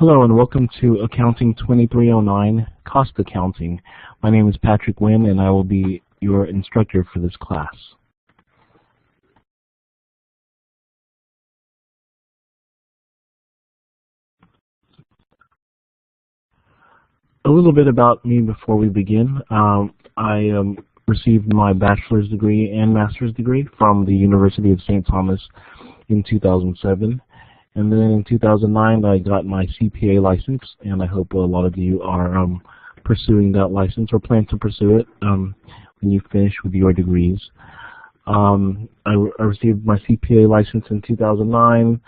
Hello and welcome to Accounting 2309, Cost Accounting. My name is Patrick Wynn and I will be your instructor for this class. A little bit about me before we begin. I received my bachelor's degree and master's degree from the University of St. Thomas in 2007. And then in 2009, I got my CPA license, and I hope a lot of you are pursuing that license or plan to pursue it when you finish with your degrees. I received my CPA license in 2009.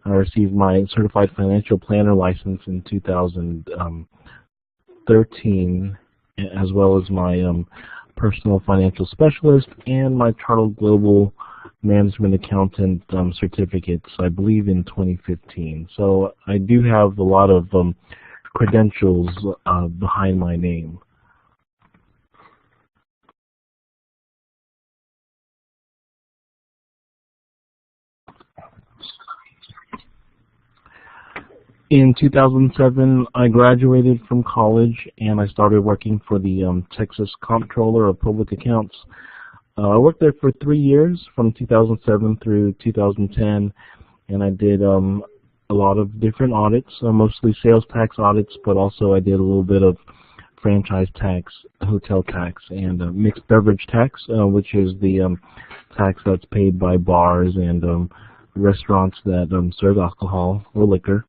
I received my Certified Financial Planner license in 2013, as well as my Personal Financial Specialist and my Chartered Global Management Accountant certificates, I believe, in 2015. So I do have a lot of credentials behind my name. In 2007, I graduated from college and I started working for the Texas Comptroller of Public Accounts. I worked there for 3 years, from 2007 through 2010, and I did a lot of different audits, mostly sales tax audits, but also I did a little bit of franchise tax, hotel tax, and mixed beverage tax, which is the tax that's paid by bars and restaurants that serve alcohol or liquor.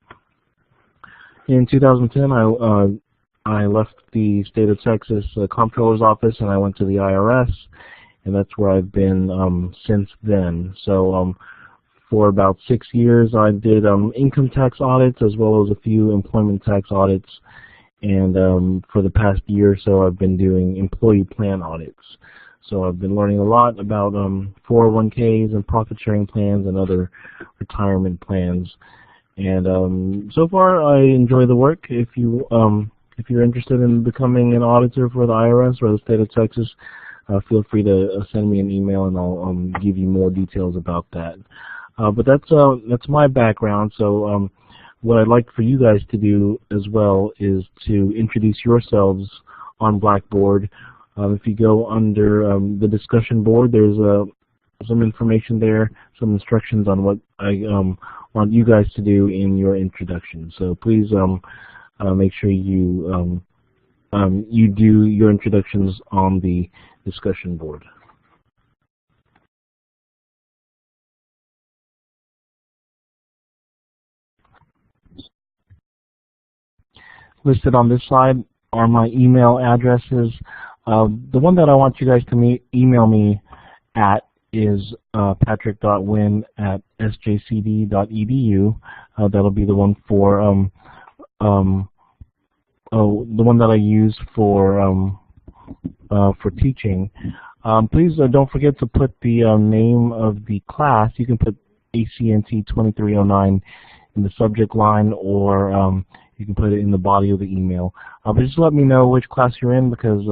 In 2010, I left the state of Texas Comptroller's office and I went to the IRS. And that's where I've been since then. So for about 6 years, I did income tax audits as well as a few employment tax audits. And for the past year or so, I've been doing employee plan audits. So I've been learning a lot about 401ks and profit-sharing plans and other retirement plans. And so far, I enjoy the work. If you're interested in becoming an auditor for the IRS or the state of Texas, feel free to send me an email and I'll give you more details about that. But that's my background. So what I'd like for you guys to do as well is to introduce yourselves on Blackboard. If you go under the discussion board, there's some information there, some instructions on what I want you guys to do in your introduction. So please make sure you do your introductions on the discussion board. Listed on this slide are my email addresses. The one that I want you guys to email me at is patrick.wynn@sjcd.edu. That'll be the one for the one that I use for teaching. Please don't forget to put the name of the class. You can put ACNT 2309 in the subject line, or you can put it in the body of the email. But just let me know which class you're in, because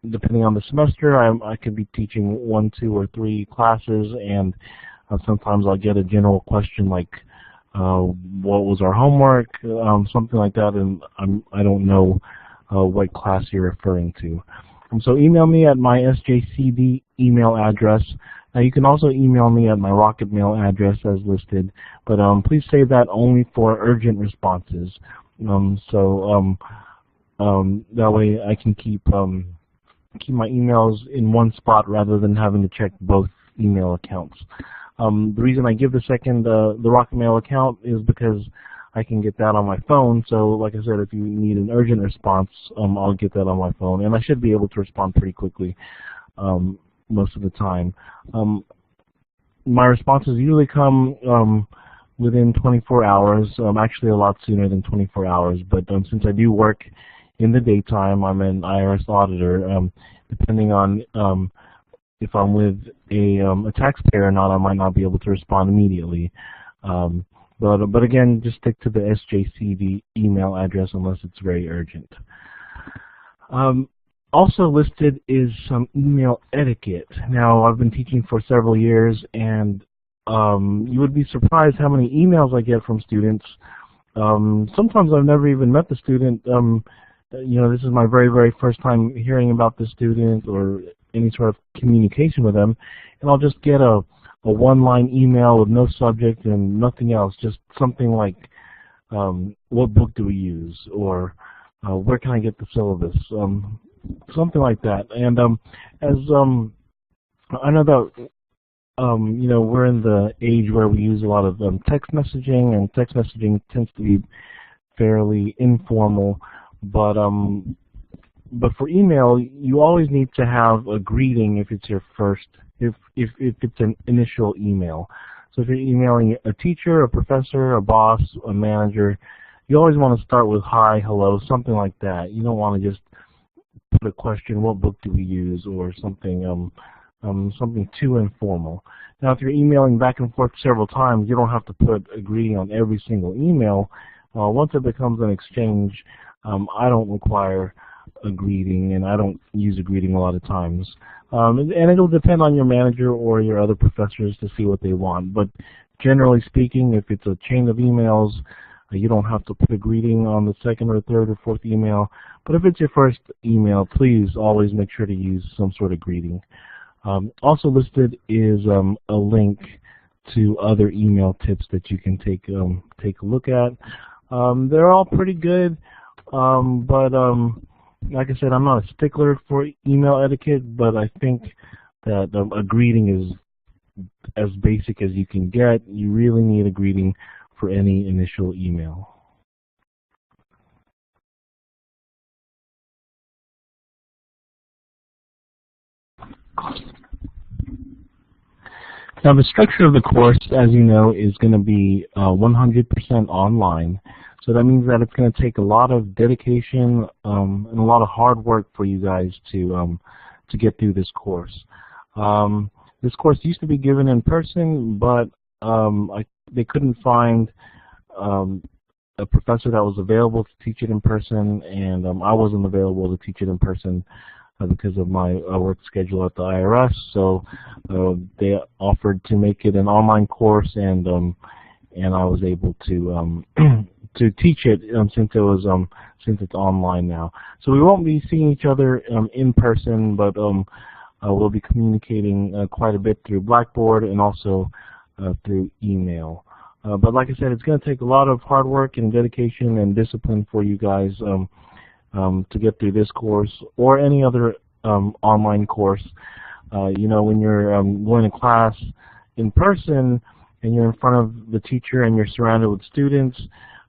depending on the semester, I could be teaching 1, 2, or 3 classes, and sometimes I'll get a general question like, what was our homework, something like that, and I don't know what class you're referring to. So email me at my SJCD email address. Now you can also email me at my Rocket Mail address as listed, but please save that only for urgent responses. That way I can keep my emails in one spot rather than having to check both email accounts. The reason I give the Rocket Mail account is because I can get that on my phone. So like I said, if you need an urgent response, I'll get that on my phone, and I should be able to respond pretty quickly most of the time. My responses usually come within 24 hours, actually a lot sooner than 24 hours, but since I do work in the daytime, I'm an IRS auditor. Depending on if I'm with a taxpayer or not, I might not be able to respond immediately. But again, just stick to the SJCD email address unless it's very urgent. Also listed is some email etiquette. Now, I've been teaching for several years, and you would be surprised how many emails I get from students Sometimes I've never even met the student. This is my very, very first time hearing about the student or any sort of communication with them, and I'll just get a one-line email with no subject and nothing else, just something like, what book do we use, or where can I get the syllabus, something like that. And I know that we're in the age where we use a lot of text messaging, and text messaging tends to be fairly informal, but for email, you always need to have a greeting if it's your first, if it's an initial email. So if you're emailing a teacher, a professor, a boss, a manager, you always want to start with hi, hello, something like that. You don't want to just put a question, what book do we use, or something something too informal. Now, if you're emailing back and forth several times, you don't have to put a greeting on every single email. Once it becomes an exchange, I don't require a greeting, and I don't use a greeting a lot of times. And it'll depend on your manager or your other professors to see what they want. But generally speaking, if it's a chain of emails, you don't have to put a greeting on the second or third or fourth email. But if it's your first email, please always make sure to use some sort of greeting. Also listed is a link to other email tips that you can take a look at. They're all pretty good, but like I said, I'm not a stickler for email etiquette, but I think that a greeting is as basic as you can get. You really need a greeting for any initial email. Now, the structure of the course, as you know, is going to be 100% online. So that means that it's going to take a lot of dedication and a lot of hard work for you guys to get through this course. This course used to be given in person, but they couldn't find a professor that was available to teach it in person, and I wasn't available to teach it in person because of my work schedule at the IRS. So they offered to make it an online course, and I was able to to teach it since it's online now. So we won't be seeing each other in person, but we'll be communicating quite a bit through Blackboard and also through email. But like I said, it's going to take a lot of hard work and dedication and discipline for you guys to get through this course or any other online course. When you're going to class in person and you're in front of the teacher and you're surrounded with students,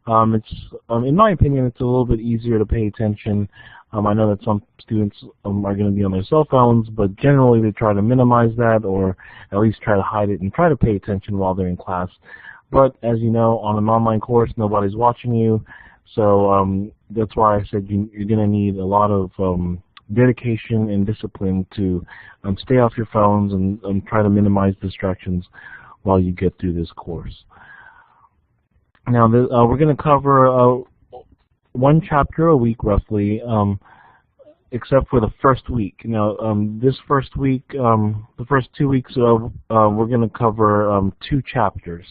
it's, in my opinion, it's a little bit easier to pay attention. I know that some students are going to be on their cell phones, but generally they try to minimize that, or at least try to hide it and try to pay attention while they're in class. But as you know, on an online course, nobody's watching you, so that's why I said you're going to need a lot of dedication and discipline to stay off your phones and try to minimize distractions while you get through this course. Now, we're going to cover one chapter a week, roughly, except for the first week. Now, this first week, the first 2 weeks, we're going to cover 2 chapters.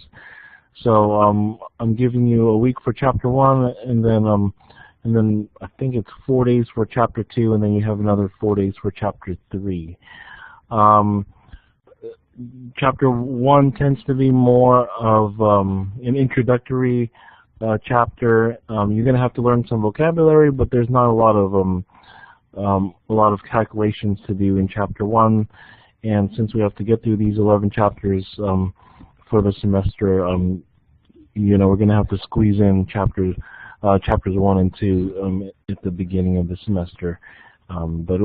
So I'm giving you a week for chapter 1, and then I think it's 4 days for chapter 2, and then you have another 4 days for chapter 3. Chapter 1 tends to be more of an introductory chapter. You're going to have to learn some vocabulary, but there's not a lot of calculations to do in chapter 1. And since we have to get through these 11 chapters for the semester, we're going to have to squeeze in chapters 1 and 2 at the beginning of the semester. But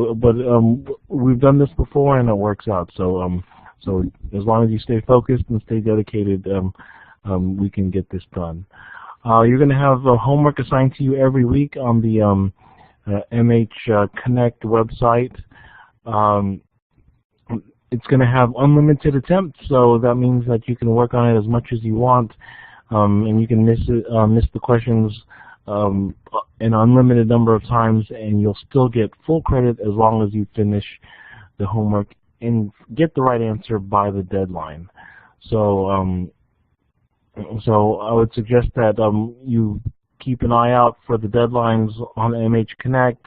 we've done this before and it works out. So as long as you stay focused and stay dedicated, we can get this done. You're going to have homework assigned to you every week on the MH Connect website. It's going to have unlimited attempts, so that means that you can work on it as much as you want, and you can miss the questions an unlimited number of times, and you'll still get full credit as long as you finish the homework and get the right answer by the deadline. So So I would suggest that you keep an eye out for the deadlines on MH Connect.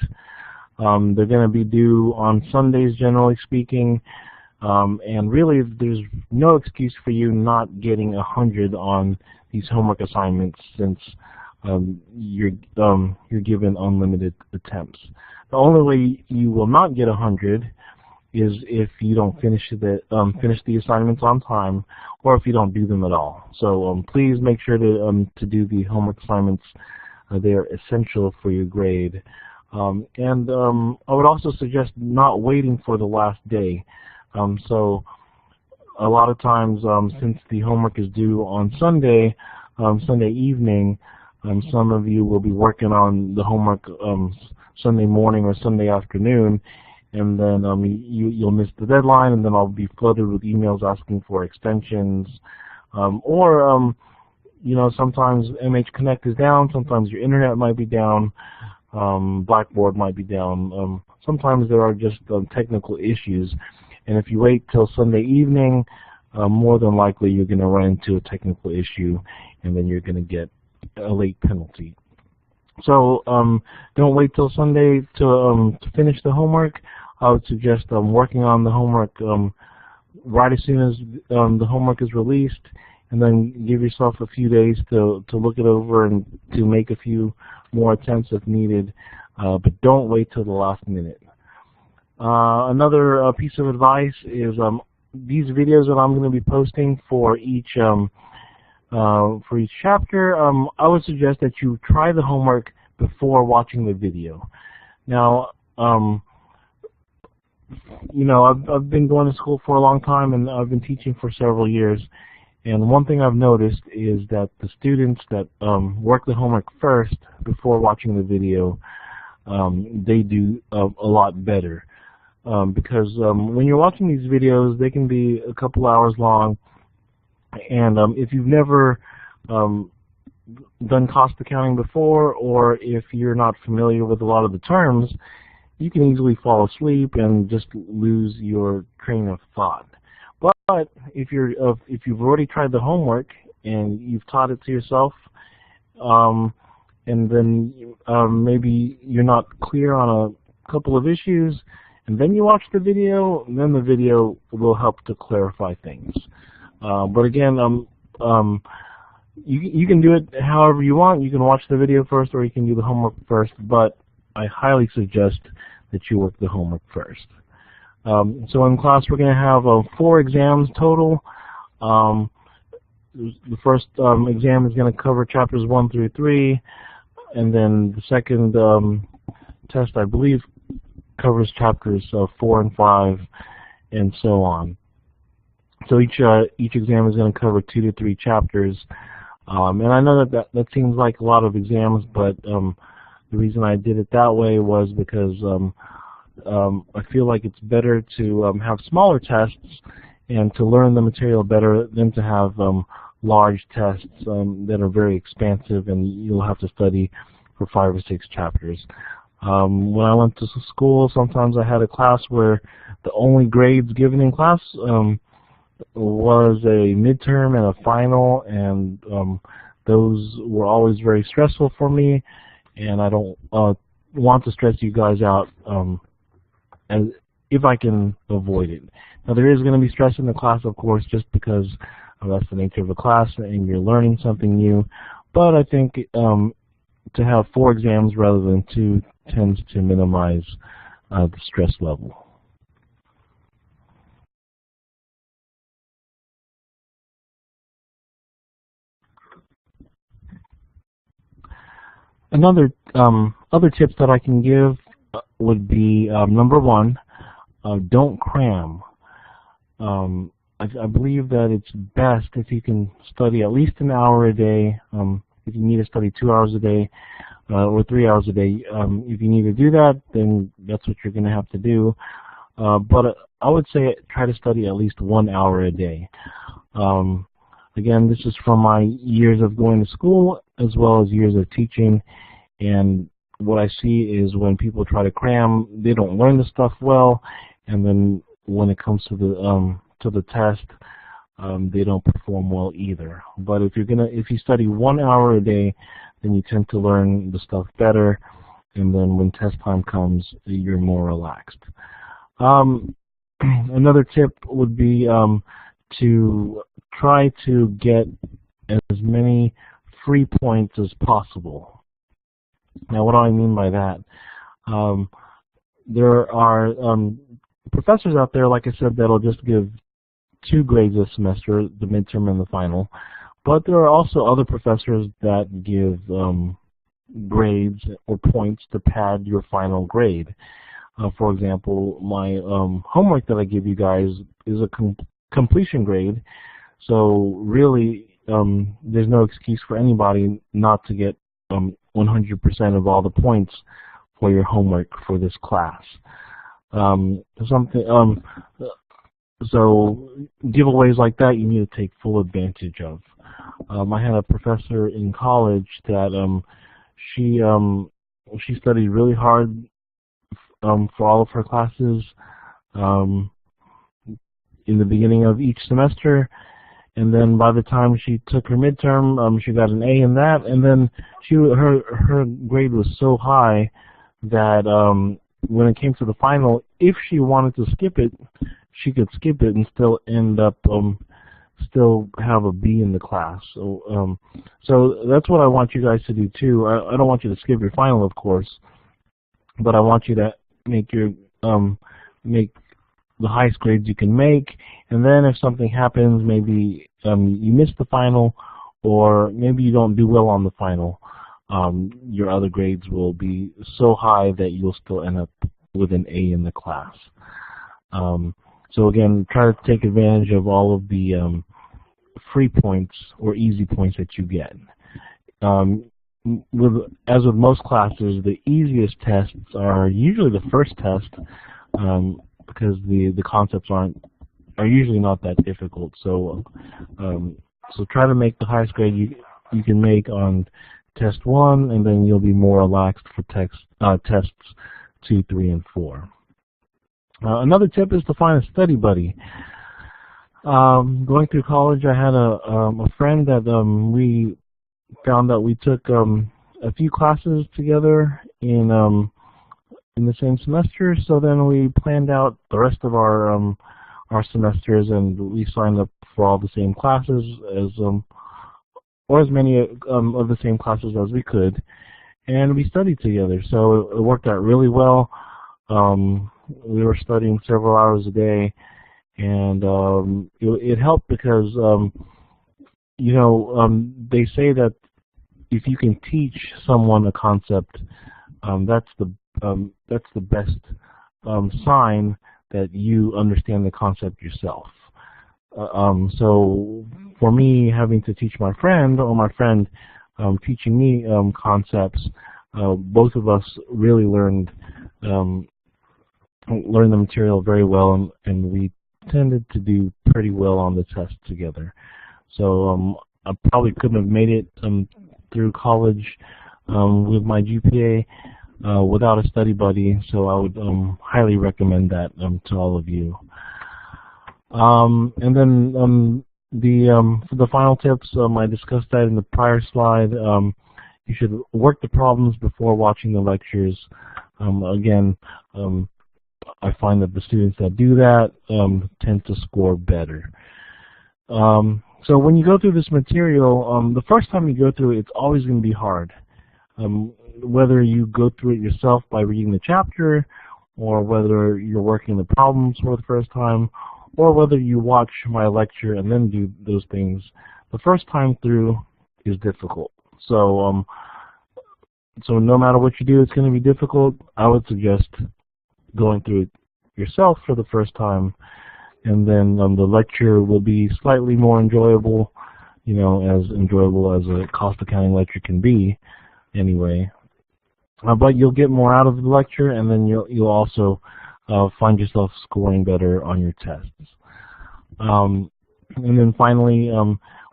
They're going to be due on Sundays, generally speaking, and really there's no excuse for you not getting 100 on these homework assignments, since you're given unlimited attempts. The only way you will not get 100 is if you don't finish the assignments on time, or if you don't do them at all. So please make sure to do the homework assignments. They are essential for your grade. And I would also suggest not waiting for the last day. So a lot of times, since the homework is due on Sunday, Sunday evening, some of you will be working on the homework Sunday morning or Sunday afternoon, and then you'll miss the deadline, and then I'll be flooded with emails asking for extensions, or you know, sometimes MH Connect is down, sometimes your internet might be down, Blackboard might be down. Sometimes there are just technical issues, and if you wait till Sunday evening, more than likely you're going to run into a technical issue, and then you're going to get a late penalty. So don't wait till Sunday to finish the homework. I would suggest working on the homework right as soon as the homework is released, and then give yourself a few days to look it over and to make a few more attempts if needed, but don't wait till the last minute. Another piece of advice is these videos that I'm going to be posting for each chapter, I would suggest that you try the homework before watching the video. Now, you know, I've been going to school for a long time, and I've been teaching for several years, and one thing I've noticed is that the students that work the homework first before watching the video, they do a lot better, because when you're watching these videos, they can be a couple hours long, and if you've never done cost accounting before, or if you're not familiar with a lot of the terms, you can easily fall asleep and just lose your train of thought. But if you've already tried the homework and you've taught it to yourself, and then maybe you're not clear on a couple of issues, and then you watch the video, then the video will help to clarify things. But again, you can do it however you want. You can watch the video first, or you can do the homework first, but I highly suggest that you work the homework first. So in class we're going to have 4 exams total. The first exam is going to cover chapters 1 through 3, and then the second test, I believe, covers chapters 4 and 5, and so on. So each exam is going to cover 2 to 3 chapters, and I know that seems like a lot of exams, but the reason I did it that way was because I feel like it's better to have smaller tests and to learn the material better than to have large tests that are very expansive and you'll have to study for 5 or 6 chapters. When I went to school, sometimes I had a class where the only grades given in class was a midterm and a final, and those were always very stressful for me, and I don't want to stress you guys out as if I can avoid it. Now there is going to be stress in the class, of course, just because that's the nature of the class and you're learning something new, but I think to have 4 exams rather than 2 tends to minimize the stress level. Other tips that I can give would be number 1, don't cram. I believe that it's best if you can study at least an hour a day. If you need to study 2 hours a day or 3 hours a day, if you need to do that, then that's what you're going to have to do. But I would say try to study at least 1 hour a day. Again, this is from my years of going to school as well as years of teaching, and what I see is when people try to cram, they don't learn the stuff well, and then when it comes to the test, they don't perform well either. But if you study 1 hour a day, then you tend to learn the stuff better, and then when test time comes, you're more relaxed. Another tip would be to try to get as many free points as possible. Now, what do I mean by that? There are professors out there, like I said, that'll just give 2 grades a semester, the midterm and the final. But there are also other professors that give grades or points to pad your final grade. For example, my homework that I give you guys is a completion grade, so really there's no excuse for anybody not to get 100% of all the points for your homework for this class. So giveaways like that you need to take full advantage of. I had a professor in college that she studied really hard for all of her classes in the beginning of each semester, and then by the time she took her midterm, she got an A in that, and then her grade was so high that when it came to the final, if she wanted to skip it, she could skip it and still end up still have a B in the class. So that's what I want you guys to do too. I don't want you to skip your final, of course, but I want you to make your make the highest grades you can make, and then if something happens, maybe you miss the final, or maybe you don't do well on the final, your other grades will be so high that you'll still end up with an A in the class. So again, try to take advantage of all of the free points or easy points that you get. As with most classes, the easiest tests are usually the first test, because the concepts are usually not that difficult. So so try to make the highest grade you can make on test 1, and then you'll be more relaxed for tests 2, 3, and 4. Another tip is to find a study buddy. Going through college, I had a friend that we found that we took a few classes together in the same semester. So then we planned out the rest of our semesters, and we signed up for all the same classes or as many of the same classes as we could, and we studied together. So it worked out really well. We were studying several hours a day, and it helped because they say that if you can teach someone a concept, that's the best sign that you understand the concept yourself. So for me, having to teach my friend, or my friend teaching me concepts, both of us really learned the material very well, and we tended to do pretty well on the test together. So I probably couldn't have made it through college with my GPA without a study buddy, so I would highly recommend that to all of you. And then for the final tips, I discussed that in the prior slide. You should work the problems before watching the lectures. Again, I find that the students that do that tend to score better. So when you go through this material, the first time you go through it, it's always going to be hard. Whether you go through it yourself by reading the chapter, or whether you're working the problems for the first time, or whether you watch my lecture and then do those things, the first time through is difficult. So so no matter what you do, it's going to be difficult. I would suggest going through it yourself for the first time, and then the lecture will be slightly more enjoyable, as enjoyable as a cost accounting lecture can be anyway. But you'll get more out of the lecture, and then you'll also find yourself scoring better on your tests. And then finally,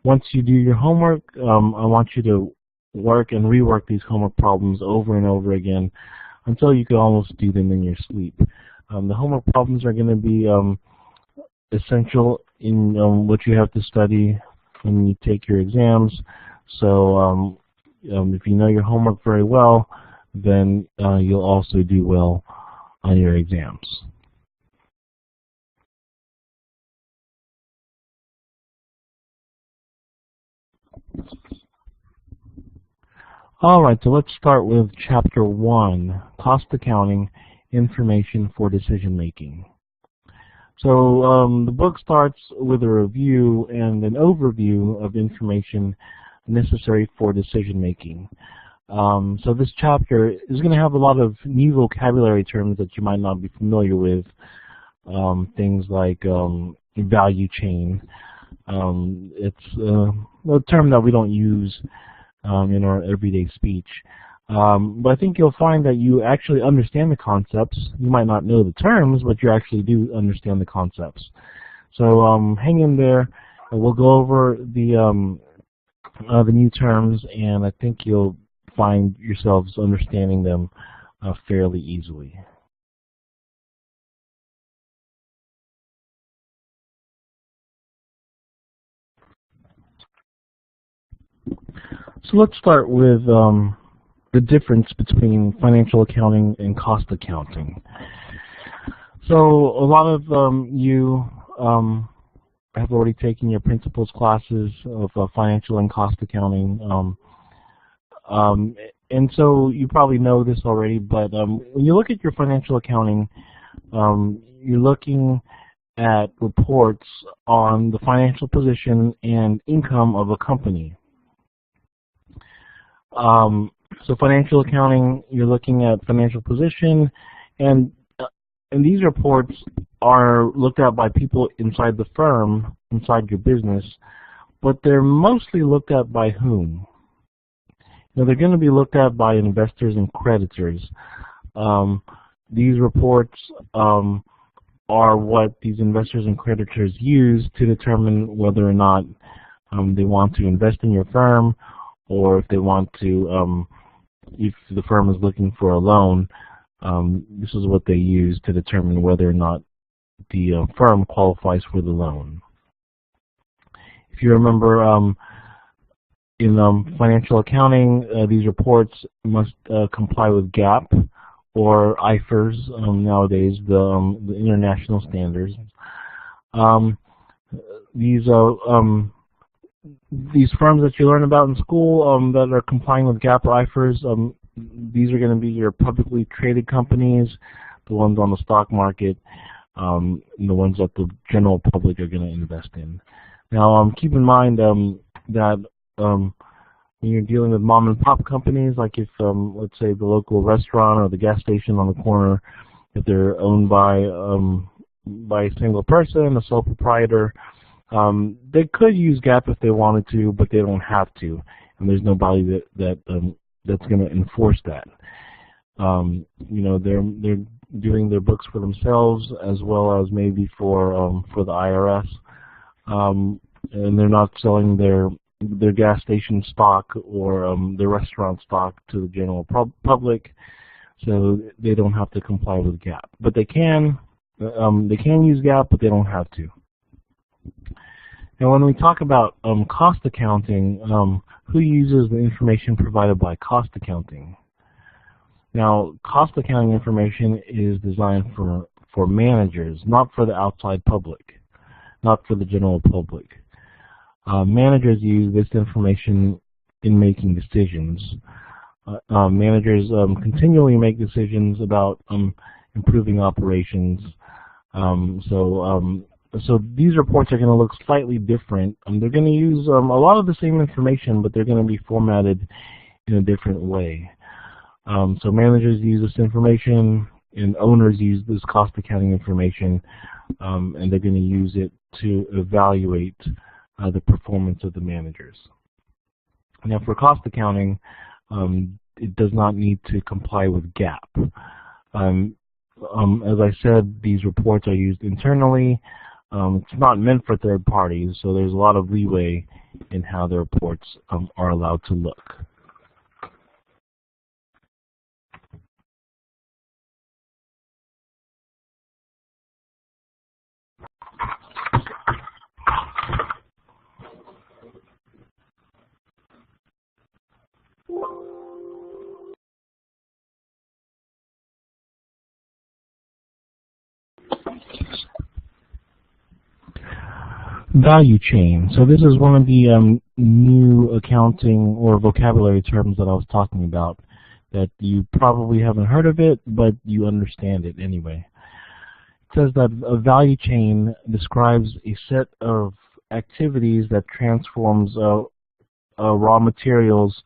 once you do your homework, I want you to work and rework these homework problems over and over again until you can almost do them in your sleep. The homework problems are going to be essential in what you have to study when you take your exams. So if you know your homework very well, then you'll also do well on your exams. All right, so let's start with Chapter 1, Cost Accounting, Information for Decision Making. So the book starts with a review and an overview of information necessary for decision making. So this chapter is going to have a lot of new vocabulary terms that you might not be familiar with, things like value chain. It's a term that we don't use in our everyday speech. But I think you'll find that you actually understand the concepts. You might not know the terms, but you actually do understand the concepts. So hang in there, and we'll go over the new terms, and I think you'll find yourselves understanding them fairly easily. So let's start with the difference between financial accounting and cost accounting. So a lot of you have already taken your principles classes of financial and cost accounting, and so you probably know this already, but when you look at your financial accounting, you're looking at reports on the financial position and income of a company. So financial accounting, you're looking at financial position, and these reports are looked at by people inside the firm, inside your business, but they're mostly looked at by whom? Now, they're going to be looked at by investors and creditors. These reports are what these investors and creditors use to determine whether or not they want to invest in your firm, or if they want to, if the firm is looking for a loan, this is what they use to determine whether or not the firm qualifies for the loan. If you remember, in financial accounting, these reports must comply with GAAP or IFRS nowadays, the international standards. These firms that you learn about in school that are complying with GAAP or IFRS, these are going to be your publicly traded companies, the ones on the stock market, and the ones that the general public are going to invest in. Now, keep in mind that when you're dealing with mom and pop companies, like if, let's say, the local restaurant or the gas station on the corner, if they're owned by a single person, a sole proprietor, they could use GAAP if they wanted to, but they don't have to, and there's nobody that's going to enforce that. You know, they're doing their books for themselves as well as maybe for the IRS, and they're not selling their gas station stock or their restaurant stock to the general public, so they don't have to comply with GAAP. But they can use GAAP, but they don't have to. Now, when we talk about cost accounting, who uses the information provided by cost accounting? Now, cost accounting information is designed for managers, not for the outside public, not for the general public. Managers use this information in making decisions. Managers continually make decisions about improving operations. So these reports are going to look slightly different. They're going to use a lot of the same information, but they're going to be formatted in a different way. So managers use this information, and owners use this cost accounting information, and they're going to use it to evaluate the performance of the managers. Now, for cost accounting, it does not need to comply with GAAP. As I said, these reports are used internally. It's not meant for third parties, so there's a lot of leeway in how the reports are allowed to look. Value chain. So this is one of the new accounting or vocabulary terms that I was talking about, that you probably haven't heard of it, but you understand it anyway. It says that a value chain describes a set of activities that transforms raw materials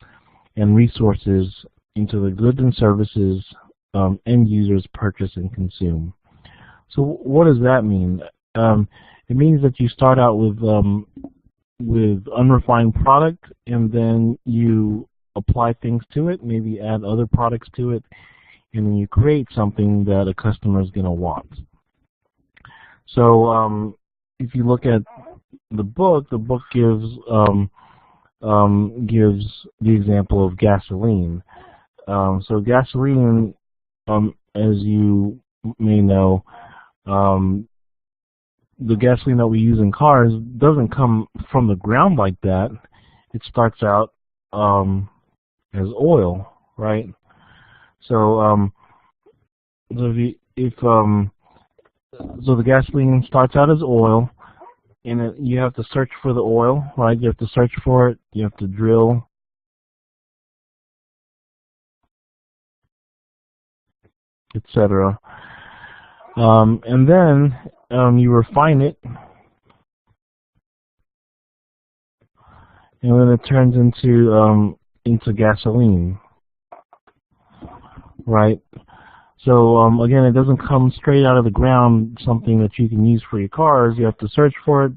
and resources into the goods and services end users purchase and consume. So what does that mean? It means that you start out with unrefined product, and then you apply things to it, maybe add other products to it, and then you create something that a customer is going to want. So if you look at the book gives the example of gasoline. So gasoline, as you may know, the gasoline that we use in cars doesn't come from the ground like that. It starts out as oil, right? So so the gasoline starts out as oil, and you have to search for the oil, right? You have to search for it. You have to drill, etc. And then you refine it, and then it turns into gasoline, right? So again, it doesn't come straight out of the ground, something that you can use for your cars. You have to search for it,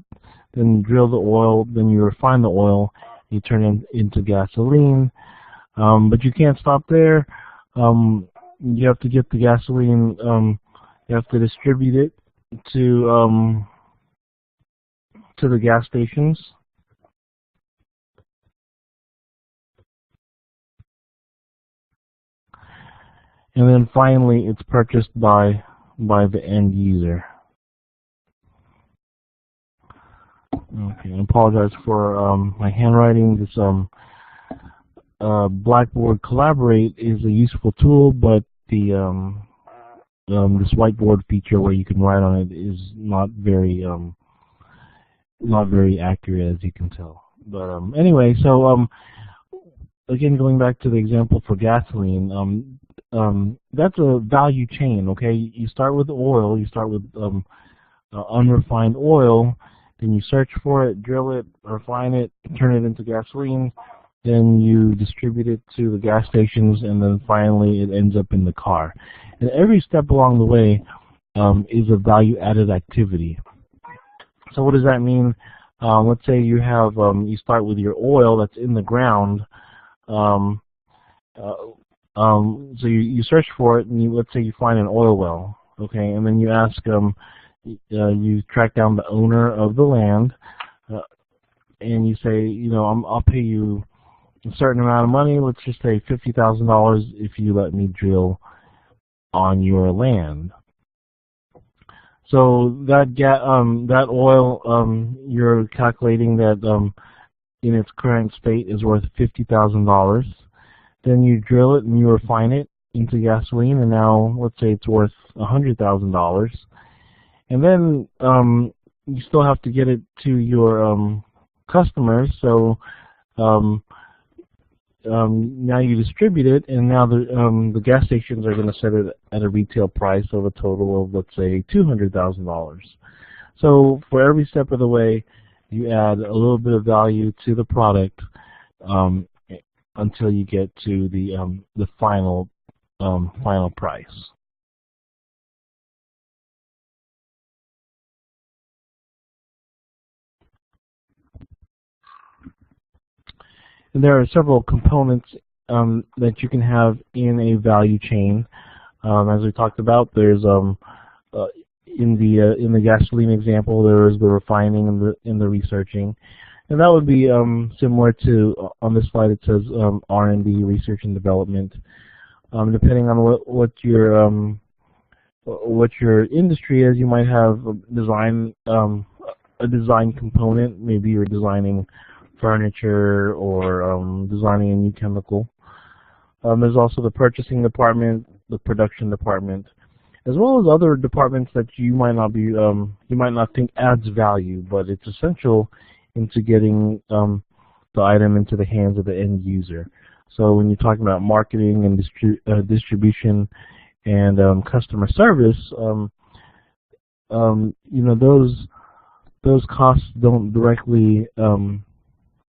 then drill the oil, then you refine the oil, you turn it into gasoline. But you can't stop there. You have to get the gasoline. You have to distribute it to the gas stations. And then finally, it's purchased by the end user. Okay, I apologize for my handwriting. This Blackboard Collaborate is a useful tool, but the this whiteboard feature where you can write on it is not very accurate, as you can tell. But anyway, so again, going back to the example for gasoline. That's a value chain, okay? You start with oil, you start with unrefined oil, then you search for it, drill it, refine it, turn it into gasoline, then you distribute it to the gas stations, and then finally it ends up in the car. And every step along the way is a value-added activity. So what does that mean? Let's say you have you start with your oil that's in the ground. So you search for it, and let's say you find an oil well, okay, and then you ask you track down the owner of the land, and you say, you know, I'll pay you a certain amount of money. Let's just say $50,000 if you let me drill on your land. So that oil, you're calculating that in its current state is worth $50,000. Then you drill it and you refine it into gasoline, and now let's say it's worth $100,000. And then you still have to get it to your customers. So now you distribute it, and now the gas stations are going to set it at a retail price of a total of, let's say, $200,000. So for every step of the way, you add a little bit of value to the product until you get to the final price. And there are several components that you can have in a value chain. As we talked about, there's in the gasoline example, there is the refining and the researching. And that would be similar to, on this slide it says R&D, research and development. Depending on what your industry is, you might have a design component. Maybe you're designing furniture or designing a new chemical. There's also the purchasing department, the production department, as well as other departments that you might not be you might not think adds value, but it's essential into getting the item into the hands of the end user. So when you're talking about marketing and distribution and customer service, you know, those costs don't directly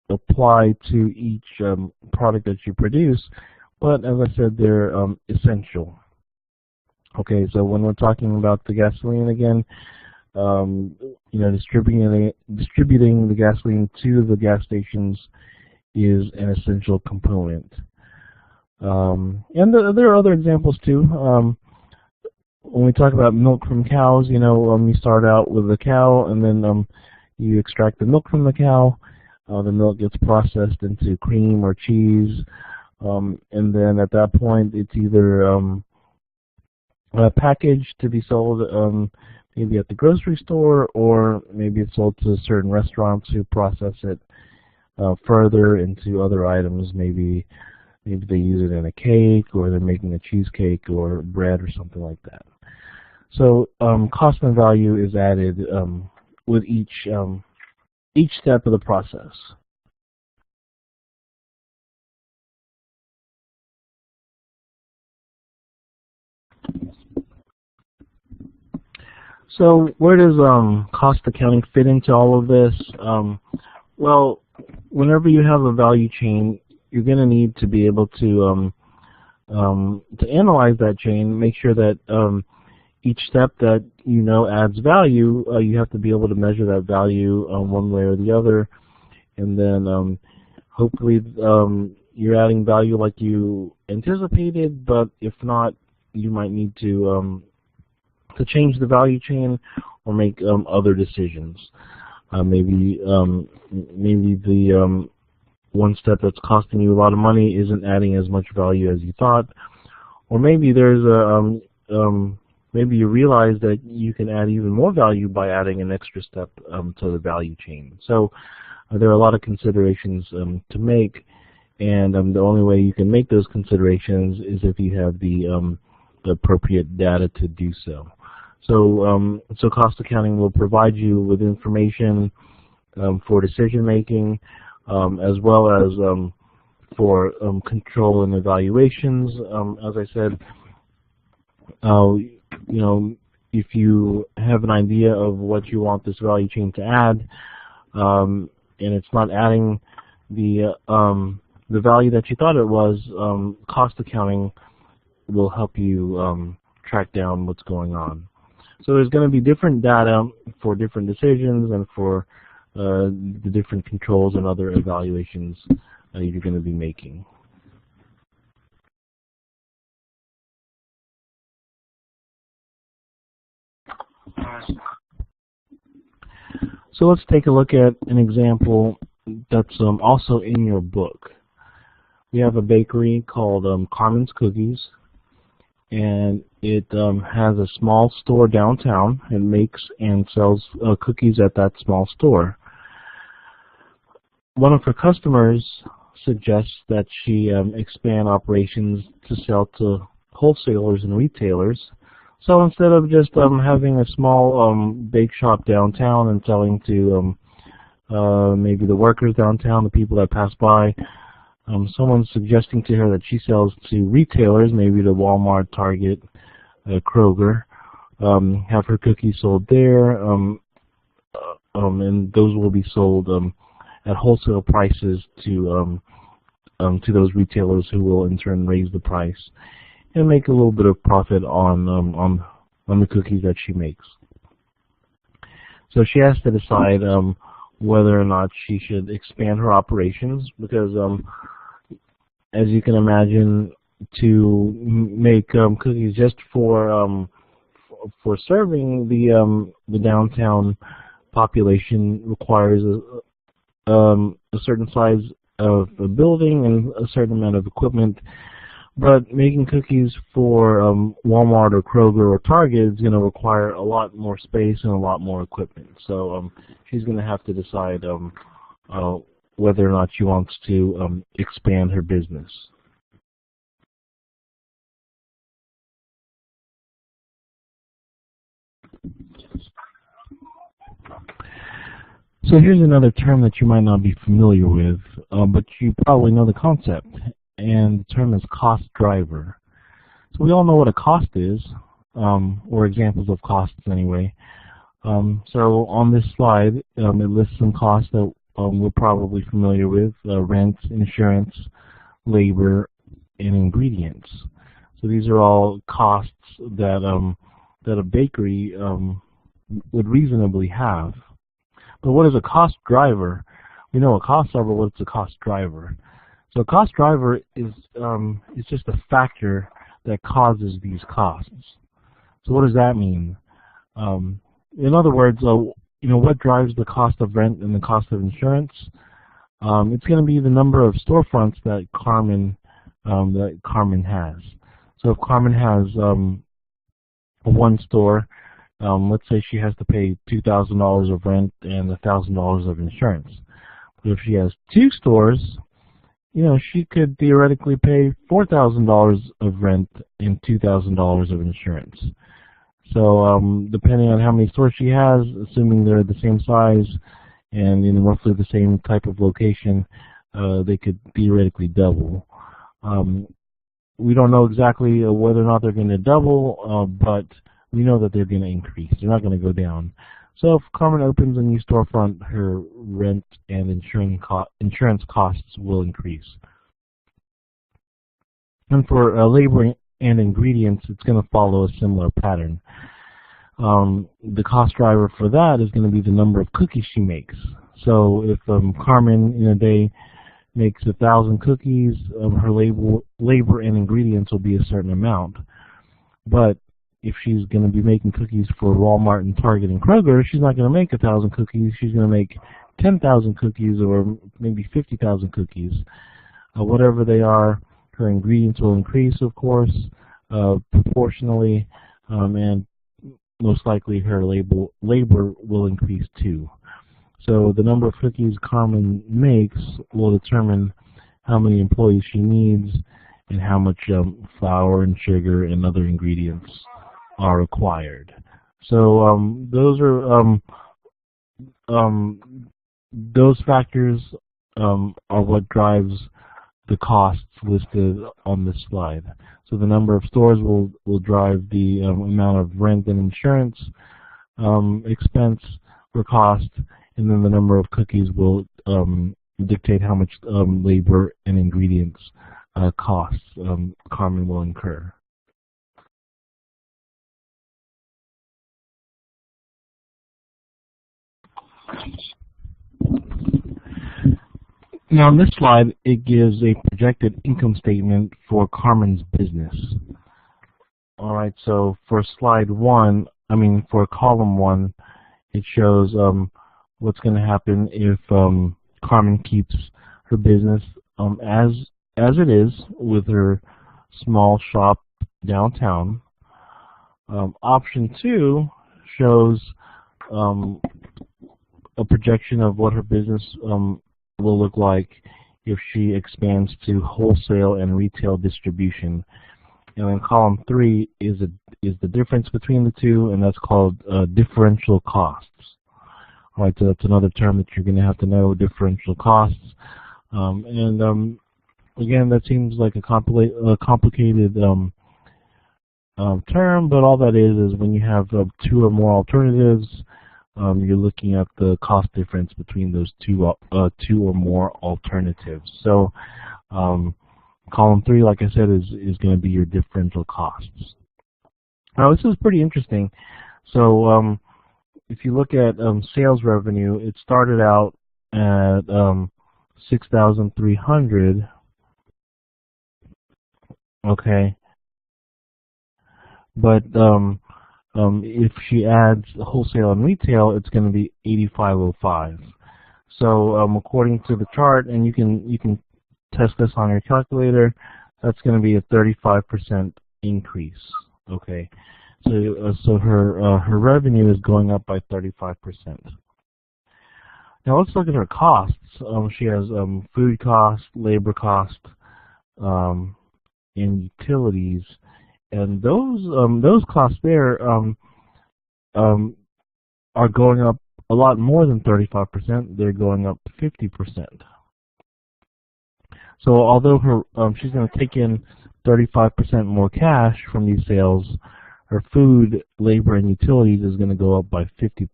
apply to each product that you produce, but as I said, they're essential. Okay, so when we're talking about the gasoline again, you know, distributing the gasoline to the gas stations is an essential component. And there are other examples too. When we talk about milk from cows, you know, you start out with the cow, and then you extract the milk from the cow. The milk gets processed into cream or cheese, and then at that point, it's either packaged to be sold maybe at the grocery store, or maybe it's sold to certain restaurants who process it further into other items. Maybe they use it in a cake, or they're making a cheesecake or bread or something like that. So cost and value is added with each step of the process. So where does cost accounting fit into all of this? Well, whenever you have a value chain, you're going to need to be able to analyze that chain, make sure that each step that you know adds value, you have to be able to measure that value one way or the other, and then hopefully you're adding value like you anticipated. But if not, you might need to change the value chain or make other decisions. Maybe the one step that's costing you a lot of money isn't adding as much value as you thought, or maybe there's maybe you realize that you can add even more value by adding an extra step to the value chain. So there are a lot of considerations to make, and the only way you can make those considerations is if you have the appropriate data to do so. So cost accounting will provide you with information for decision making, as well as for control and evaluations. As I said, you know, if you have an idea of what you want this value chain to add, and it's not adding the value that you thought it was, cost accounting will help you track down what's going on. So there's going to be different data for different decisions and for the different controls and other evaluations you're going to be making. So let's take a look at an example that's also in your book. We have a bakery called Carmen's Cookies, and it has a small store downtown and makes and sells cookies at that small store. One of her customers suggests that she expand operations to sell to wholesalers and retailers. So instead of just having a small bake shop downtown and selling to maybe the workers downtown, the people that pass by, someone's suggesting to her that she sells to retailers, maybe to Walmart, Target, Kroger, have her cookies sold there, and those will be sold at wholesale prices to those retailers, who will in turn raise the price and make a little bit of profit on the cookies that she makes. So she has to decide whether or not she should expand her operations, because as you can imagine, to make cookies just for serving the downtown population requires a certain size of a building and a certain amount of equipment. But making cookies for Walmart or Kroger or Target is going to require a lot more space and a lot more equipment. So she's going to have to decide whether or not she wants to expand her business. So here's another term that you might not be familiar with, but you probably know the concept, and the term is cost driver. So we all know what a cost is, or examples of costs anyway. So on this slide, it lists some costs that we're probably familiar with: rent, insurance, labor, and ingredients. So these are all costs that that a bakery would reasonably have. But what is a cost driver? We know a cost driver. What's a cost driver? So a cost driver is just a factor that causes these costs. So what does that mean? In other words, what drives the cost of rent and the cost of insurance? It's going to be the number of storefronts that Carmen has. So if Carmen has one store, let's say she has to pay $2,000 of rent and $1,000 of insurance. But if she has two stores, she could theoretically pay $4,000 of rent and $2,000 of insurance. So depending on how many stores she has, assuming they're the same size and in roughly the same type of location, they could theoretically double. We don't know exactly whether or not they're going to double, but we know that they're going to increase. They're not going to go down. So if Carmen opens a new storefront, her rent and insurance costs will increase. And for labor and ingredients, it's going to follow a similar pattern. The cost driver for that is going to be the number of cookies she makes. So if Carmen in a day makes 1,000 cookies, her labor and ingredients will be a certain amount. But if she's going to be making cookies for Walmart and Target and Kroger, she's not going to make 1,000 cookies. She's going to make 10,000 cookies or maybe 50,000 cookies. Whatever they are, her ingredients will increase, of course, proportionally, and most likely her labor will increase too. So the number of cookies Carmen makes will determine how many employees she needs and how much flour and sugar and other ingredients are required. So those factors are what drives the costs listed on this slide. So the number of stores will drive the amount of rent and insurance expense or cost, and then the number of cookies will dictate how much labor and ingredients costs Carmen will incur. Now on this slide, it gives a projected income statement for Carmen's business. All right, so for for column 1, it shows what's going to happen if Carmen keeps her business as it is with her small shop downtown. Option 2 shows a projection of what her business will look like if she expands to wholesale and retail distribution. And then column 3 is the difference between the two, and that's called differential costs. All right, so that's another term that you're going to have to know, differential costs. Again, that seems like a complicated term, but all that is when you have 2 or more alternatives, you're looking at the cost difference between those two or more alternatives. So column 3, like I said, is going to be your differential costs. Now this is pretty interesting. So if you look at sales revenue, it started out at $6,300. Okay, but if she adds wholesale and retail, it's going to be $8,505. So according to the chart, and you can test this on your calculator, that's going to be a 35% increase. Okay, so her revenue is going up by 35%. Now let's look at her costs. She has food cost, labor cost, and utilities. And those costs there are going up a lot more than 35%. They're going up 50%. So although she's going to take in 35% more cash from these sales, her food, labor, and utilities is going to go up by 50%.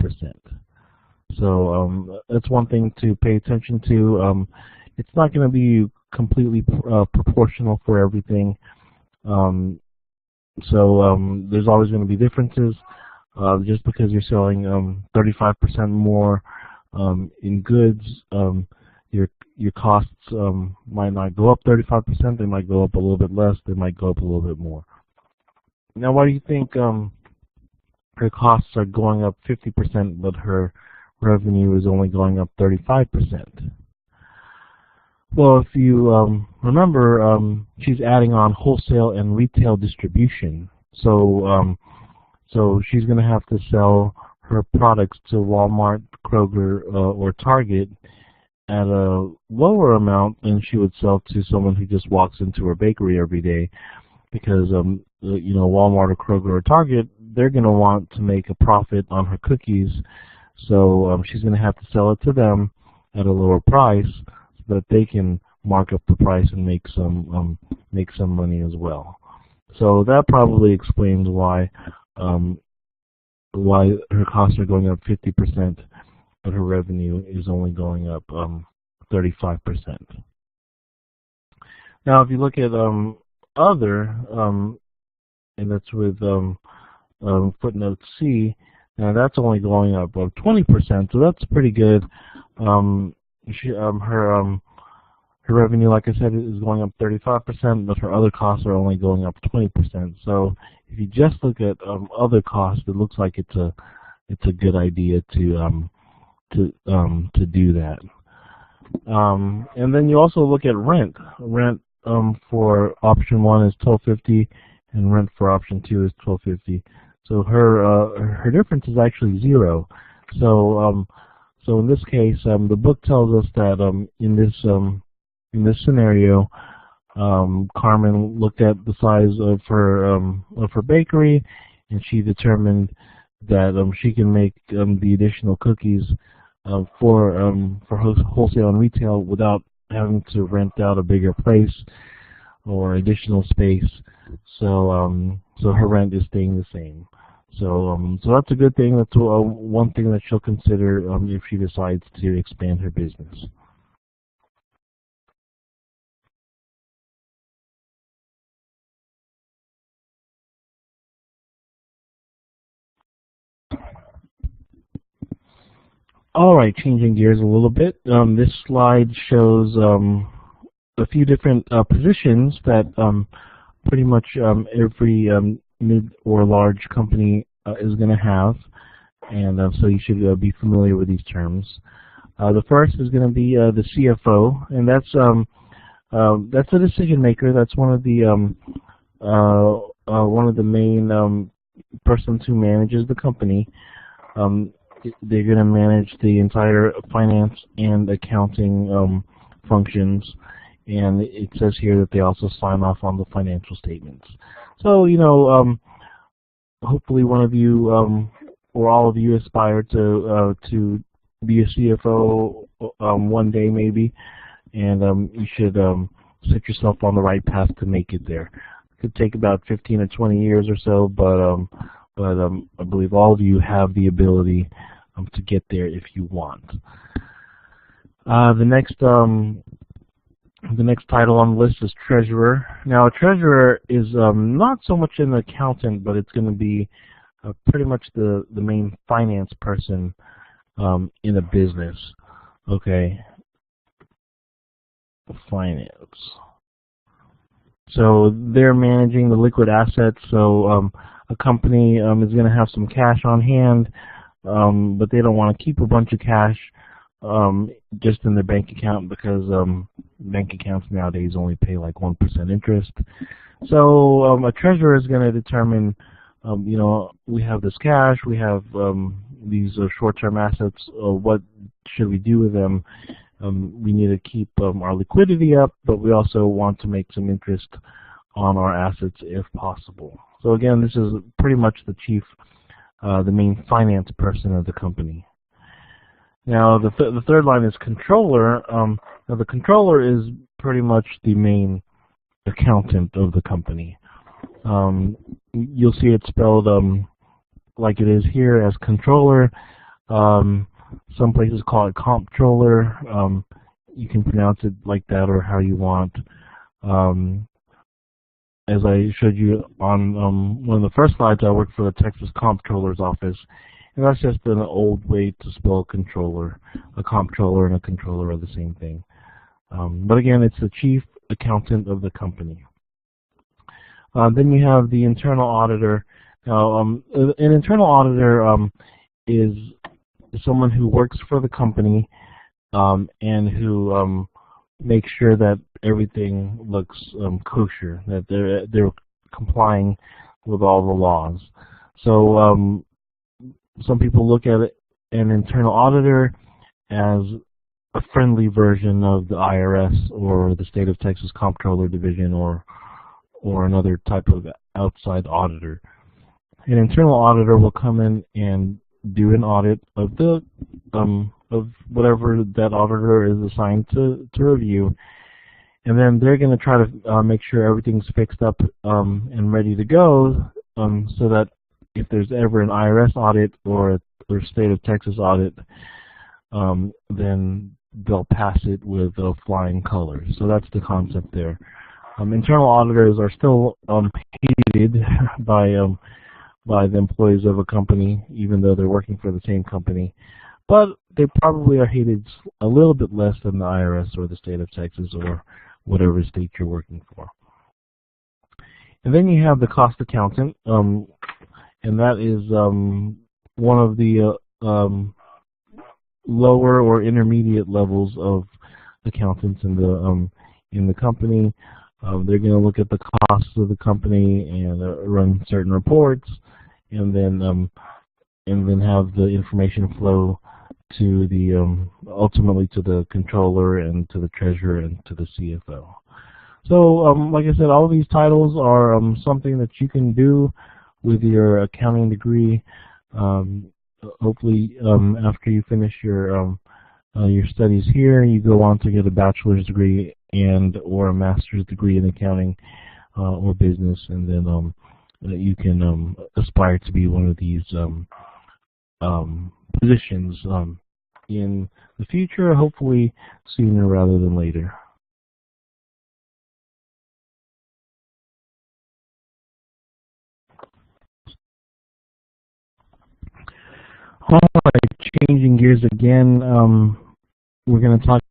So that's one thing to pay attention to. It's not going to be completely proportional for everything. There's always going to be differences. Just because you're selling 35% more in goods, your costs might not go up 35%. They might go up a little bit less. They might go up a little bit more. Now, why do you think her costs are going up 50%, but her revenue is only going up 35%? Well, if you remember, she's adding on wholesale and retail distribution. So she's going to have to sell her products to Walmart, Kroger, or Target at a lower amount than she would sell to someone who just walks into her bakery every day, because Walmart or Kroger or Target, they're going to want to make a profit on her cookies, so she's going to have to sell it to them at a lower price so that they can mark up the price and make some money as well. So that probably explains why her costs are going up 50%, but her revenue is only going up 35%. Now, if you look at other, and that's with footnote C, now that's only going up 20%, so that's pretty good. Her revenue, like I said, is going up 35%, but her other costs are only going up 20%. So if you just look at other costs, it looks like it's a good idea to do that. And then you also look at rent. Rent for option 1 is $12.50, and rent for option 2 is $12.50. So her difference is actually 0. So in this case, the book tells us that in this scenario, Carmen looked at the size of her bakery, and she determined that she can make the additional cookies for wholesale and retail without having to rent out a bigger place or additional space. So her rent is staying the same. So that's a good thing. That's one thing that she'll consider if she decides to expand her business. All right, changing gears a little bit. This slide shows a few different positions that pretty much every mid or large company is going to have, and so you should be familiar with these terms. The first is going to be the CFO, and that's a decision maker. That's one of the main persons who manages the company. They're going to manage the entire finance and accounting functions, and it says here that they also sign off on the financial statements. So, hopefully one of you or all of you aspire to be a CFO one day maybe, and you should set yourself on the right path to make it there. It could take about 15 or 20 years or so, but I believe all of you have the ability to get there if you want. The next title on the list is treasurer. Now, a treasurer is not so much an accountant, but it's going to be pretty much the main finance person in a business. Okay, finance. So they're managing the liquid assets. So a company is going to have some cash on hand, but they don't want to keep a bunch of cash just in their bank account, because bank accounts nowadays only pay like 1% interest. So a treasurer is going to determine, we have this cash, we have these short-term assets. What should we do with them? We need to keep our liquidity up, but we also want to make some interest on our assets if possible. So again, this is pretty much the chief, the main finance person of the company. Now the third line is controller. Now the controller is pretty much the main accountant of the company. You'll see it spelled like it is here as controller. Some places call it comptroller. You can pronounce it like that or how you want. As I showed you on one of the first slides, I worked for the Texas Comptroller's office, and that's just an old way to spell controller. A comptroller and a controller are the same thing. But again, it's the chief accountant of the company. Then you have the internal auditor. Now, an internal auditor is someone who works for the company and who makes sure that everything looks kosher, that they're complying with all the laws. So some people look at an internal auditor as a friendly version of the IRS or the State of Texas Comptroller Division or another type of outside auditor. An internal auditor will come in and do an audit of the of whatever that auditor is assigned to review, and then they're going to try to make sure everything's fixed up and ready to go, so that if there's ever an IRS audit or a State of Texas audit, then they'll pass it with flying colors. So that's the concept there. Internal auditors are still hated by the employees of a company, even though they're working for the same company. But they probably are hated a little bit less than the IRS or the State of Texas or whatever state you're working for. And then you have the cost accountant, and that is one of the lower or intermediate levels of accountants in the company. They're going to look at the costs of the company and run certain reports, and then have the information flow to the ultimately to the controller and to the treasurer and to the CFO. So, like I said, all of these titles are something that you can do with your accounting degree. Hopefully, after you finish your studies here, you go on to get a bachelor's degree and or a master's degree in accounting or business, and then you can aspire to be one of these positions in the future, hopefully sooner rather than later. All right, changing gears again, we're going to talk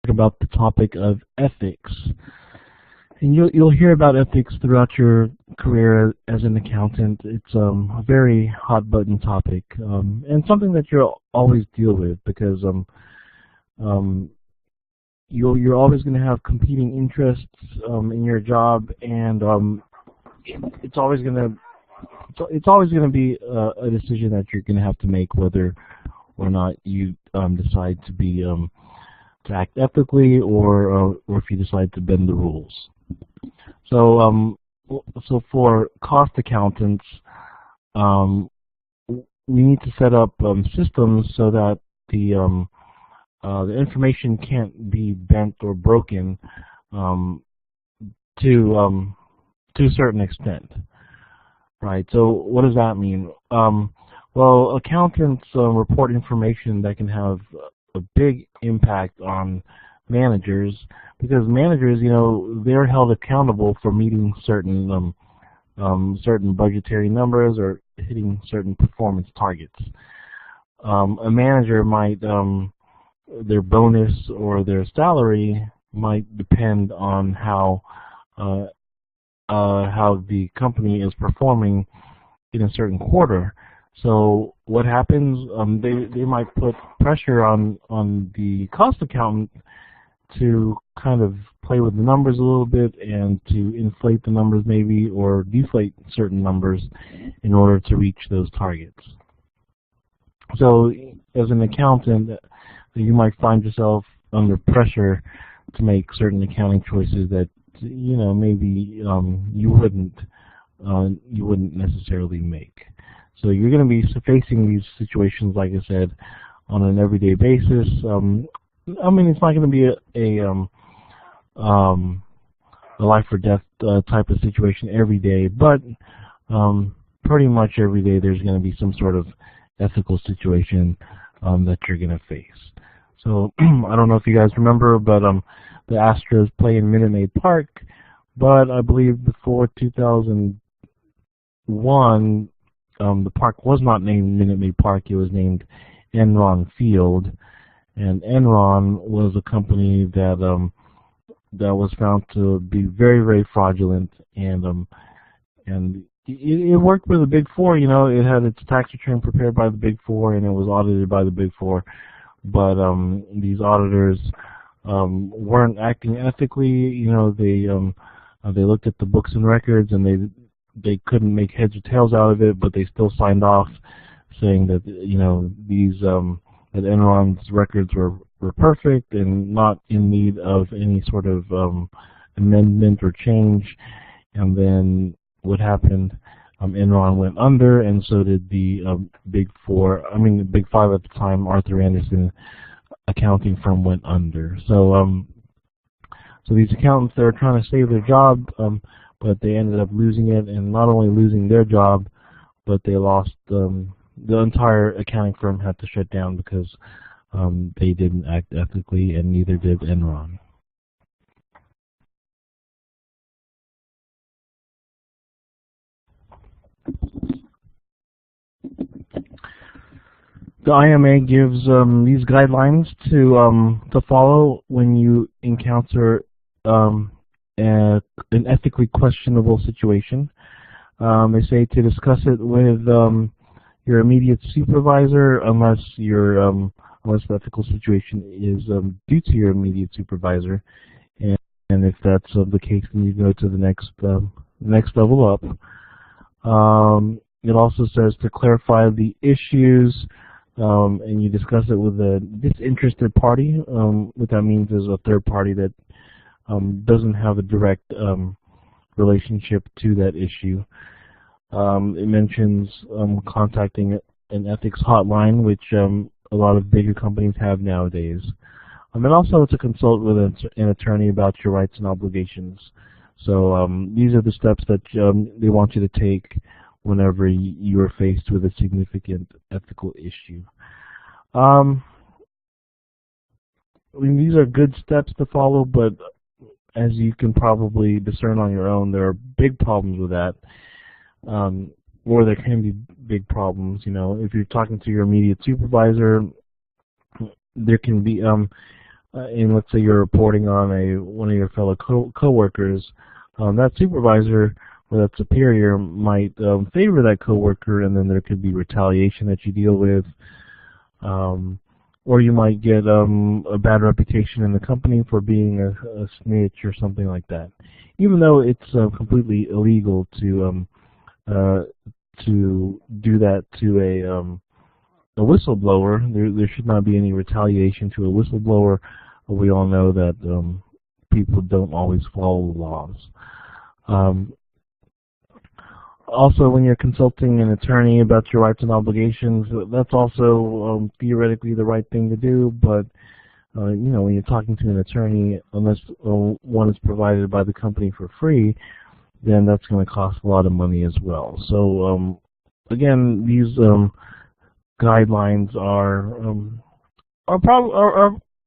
about the topic of ethics. And you'll hear about ethics throughout your career as an accountant. It's a very hot button topic, and something that you'll always deal with, because you're always going to have competing interests in your job, and it's always going to be a decision that you're going to have to make, whether or not you decide to act ethically, or if you decide to bend the rules. So for cost accountants, we need to set up systems so that the information can't be bent or broken to a certain extent. Right. So what does that mean? Well, accountants report information that can have a big impact on managers, because managers, they're held accountable for meeting certain budgetary numbers or hitting certain performance targets. A manager might, their bonus or their salary might depend on how the company is performing in a certain quarter. So what happens? They might put pressure on the cost accountant to kind of play with the numbers a little bit and to inflate the numbers maybe, or deflate certain numbers in order to reach those targets. So as an accountant, you might find yourself under pressure to make certain accounting choices that maybe you wouldn't necessarily make. So you're going to be facing these situations, like I said, on an everyday basis. I mean, it's not going to be a life or death type of situation every day, but pretty much every day there's going to be some sort of ethical situation that you're going to face. So I don't know if you guys remember, but the Astros play in Minute Maid Park, but I believe before 2001, the park was not named Minute Maid Park. It was named Enron Field, and Enron was a company that that was found to be very, very fraudulent, and it worked with the Big Four. You know, it had its tax return prepared by the Big Four, and it was audited by the Big Four. But these auditors weren't acting ethically. You know, they looked at the books and records, and they couldn't make heads or tails out of it, but they still signed off, saying that that Enron's records were perfect and not in need of any sort of amendment or change. And then what happened? Enron went under, and so did the Big Four. I mean, the Big Five at the time. Arthur Andersen accounting firm went under. So so these accountants, they were trying to save their job, but they ended up losing it, and not only losing their job, but they lost the entire accounting firm had to shut down because they didn't act ethically, and neither did Enron. The IMA gives these guidelines to follow when you encounter an ethically questionable situation. They say to discuss it with your immediate supervisor, unless unless the ethical situation is due to your immediate supervisor, and if that's the case, then you go to the next level up. It also says to clarify the issues, and you discuss it with a disinterested party. What that means is a third party that doesn't have a direct relationship to that issue. It mentions contacting an ethics hotline, which a lot of bigger companies have nowadays. And also to consult with an attorney about your rights and obligations. So these are the steps that they want you to take whenever you are faced with a significant ethical issue. I mean, these are good steps to follow, but as you can probably discern on your own, there are big problems with that, or there can be big problems. You know, if you're talking to your immediate supervisor, there can be, and let's say you're reporting on one of your fellow coworkers, that supervisor or that superior might favor that coworker, and then there could be retaliation that you deal with, or you might get a bad reputation in the company for being a snitch or something like that. Even though it's completely illegal to do that to a whistleblower, there should not be any retaliation to a whistleblower. We all know that people don't always follow the laws. Also, when you're consulting an attorney about your rights and obligations, that's also theoretically the right thing to do, but you know, when you're talking to an attorney, unless one is provided by the company for free, then that's going to cost a lot of money as well. So again, these guidelines aren't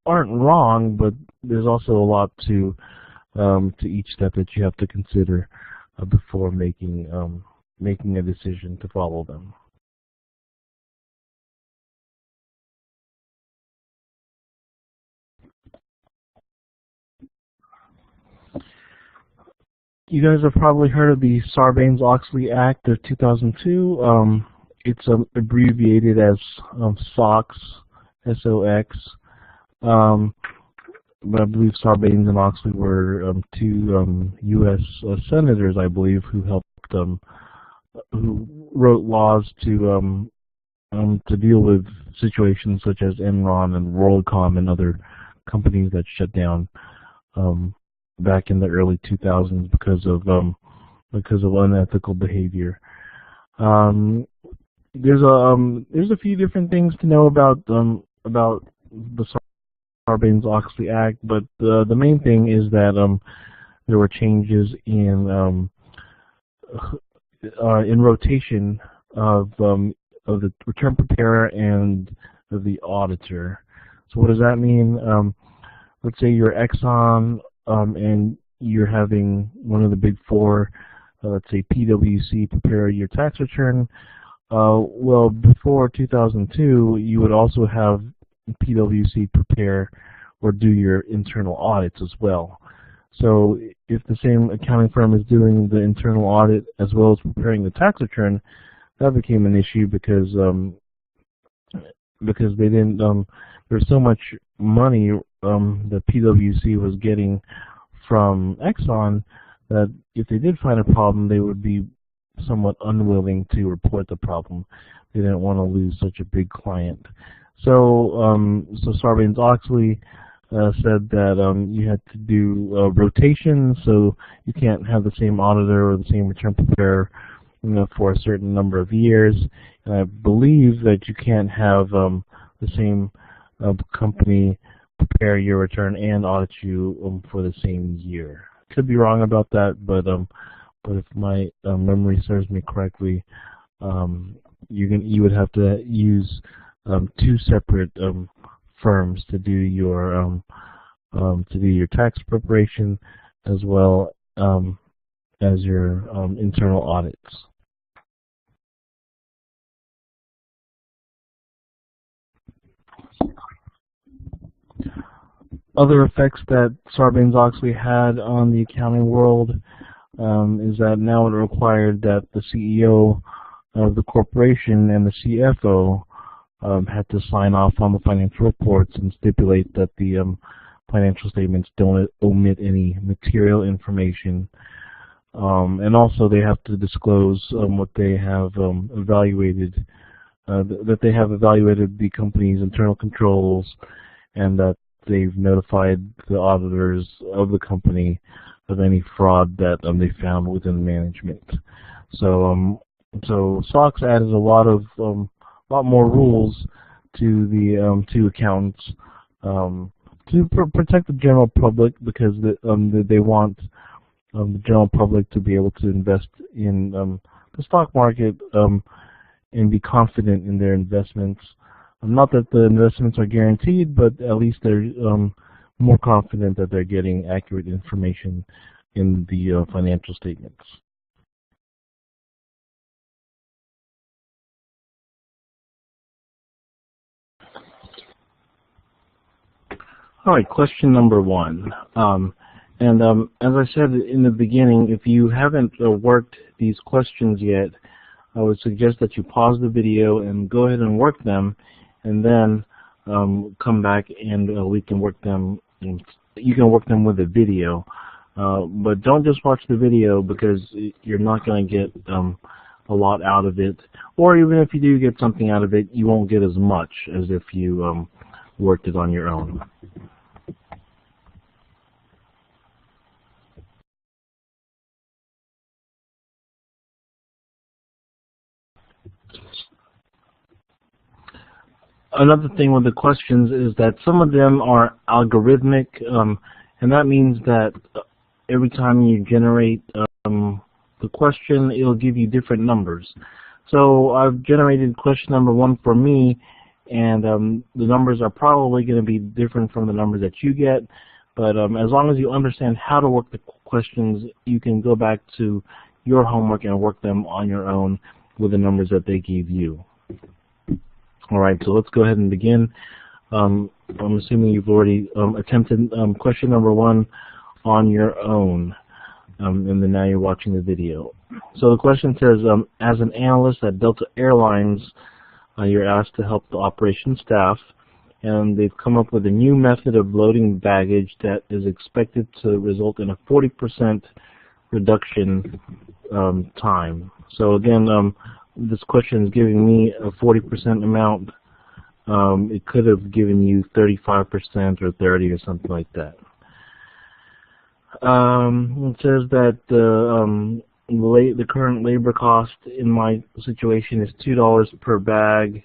wrong, but there's also a lot to each step that you have to consider before making a decision to follow them. You guys have probably heard of the Sarbanes-Oxley Act of 2002. It's abbreviated as SOX, S-O-X. But I believe Sarbanes and Oxley were two U.S. senators, I believe, who helped who wrote laws to deal with situations such as Enron and WorldCom and other companies that shut down back in the early 2000s because of unethical behavior. There's a few different things to know about about the Sarbanes-Oxley Act, but the main thing is that there were changes in rotation of the return preparer and of the auditor. So what does that mean? Let's say you're Exxon and you're having one of the big four, let's say PwC, prepare your tax return. Well, before 2002, you would also have PwC prepare or do your internal audits as well. So if the same accounting firm is doing the internal audit as well as preparing the tax return, that became an issue because they didn't. There's so much money that PwC was getting from Exxon that if they did find a problem, they would be somewhat unwilling to report the problem. They didn't want to lose such a big client. So Sarbanes-Oxley said that you had to do rotation, so you can't have the same auditor or the same return preparer, for a certain number of years. And I believe that you can't have the same company prepare your return and audit you for the same year. Could be wrong about that, but if my memory serves me correctly, you would have to use two separate firms to do your tax preparation as well as your internal audits. Other effects that Sarbanes-Oxley had on the accounting world is that now it required that the CEO of the corporation and the CFO had to sign off on the financial reports and stipulate that the financial statements don't omit any material information. And also they have to disclose what they have evaluated, that they have evaluated the company's internal controls and that they've notified the auditors of the company of any fraud that they found within management. So SOX added a lot more rules to the to accountants to protect the general public, because they want the general public to be able to invest in the stock market and be confident in their investments. Not that the investments are guaranteed, but at least they're more confident that they're getting accurate information in the financial statements. All right, question number one. As I said in the beginning, if you haven't worked these questions yet, I would suggest that you pause the video and go ahead and work them, and then come back and we can work them. You can work them with a video, but don't just watch the video, because you're not going to get a lot out of it. Or even if you do get something out of it, you won't get as much as if you worked it on your own. Another thing with the questions is that some of them are algorithmic, and that means that every time you generate the question, it'll give you different numbers. So I've generated question number one for me, and the numbers are probably going to be different from the numbers that you get, but as long as you understand how to work the questions, you can go back to your homework and work them on your own with the numbers that they gave you. All right, so let's go ahead and begin. I'm assuming you've already attempted question number one on your own, and then now you're watching the video. So the question says, as an analyst at Delta Airlines, you're asked to help the operations staff, and they've come up with a new method of loading baggage that is expected to result in a 40% reduction time. So again, this question is giving me a 40% amount. It could have given you 35% or 30 or something like that. It says that the current labor cost in my situation is $2 per bag.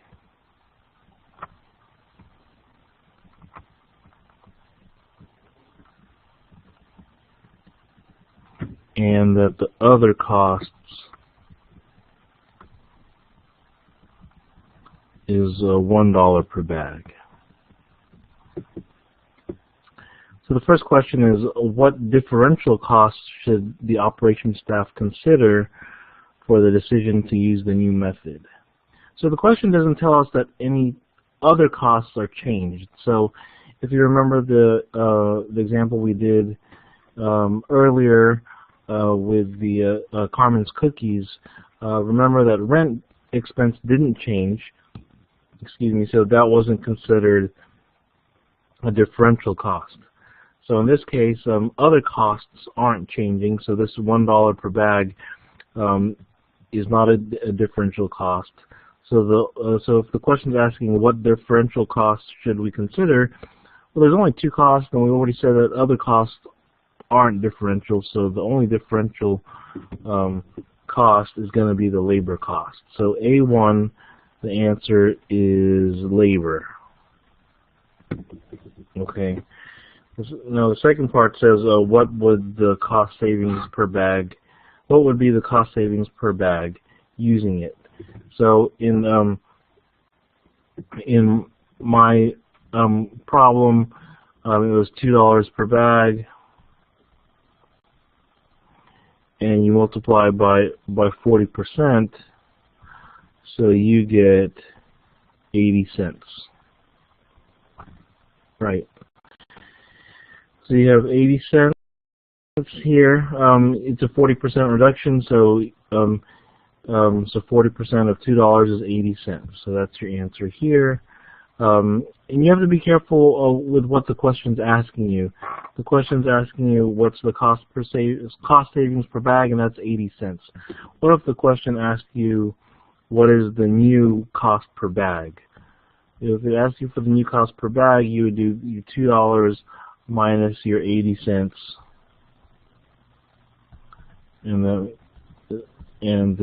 and that the other costs is $1 per bag. So the first question is, what differential costs should the operations staff consider for the decision to use the new method? So the question doesn't tell us that any other costs are changed. So if you remember the example we did earlier with the Carmen's cookies, remember that rent expense didn't change. Excuse me, so that wasn't considered a differential cost. So in this case, other costs aren't changing, so this $1 per bag is not a differential cost. So if the question is asking what differential costs should we consider, well, there's only two costs, and we already said that other costs aren't differential, so the only differential cost is going to be the labor cost. So A1, the answer is labor. Okay. Now the second part says what would the cost savings per bag? What would be the cost savings per bag using it? So in my problem, it was $2 per bag, and you multiply by 40%, so you get 80 cents. Right. So you have 80 cents here. It's a 40% reduction, so 40% of $2 is 80 cents. So that's your answer here. And you have to be careful with what the question's asking you. The question's asking you what's the cost savings per bag, and that's 80 cents. What if the question asks you what is the new cost per bag? If it asks you for the new cost per bag, you would do your $2 minus your 80 cents, and the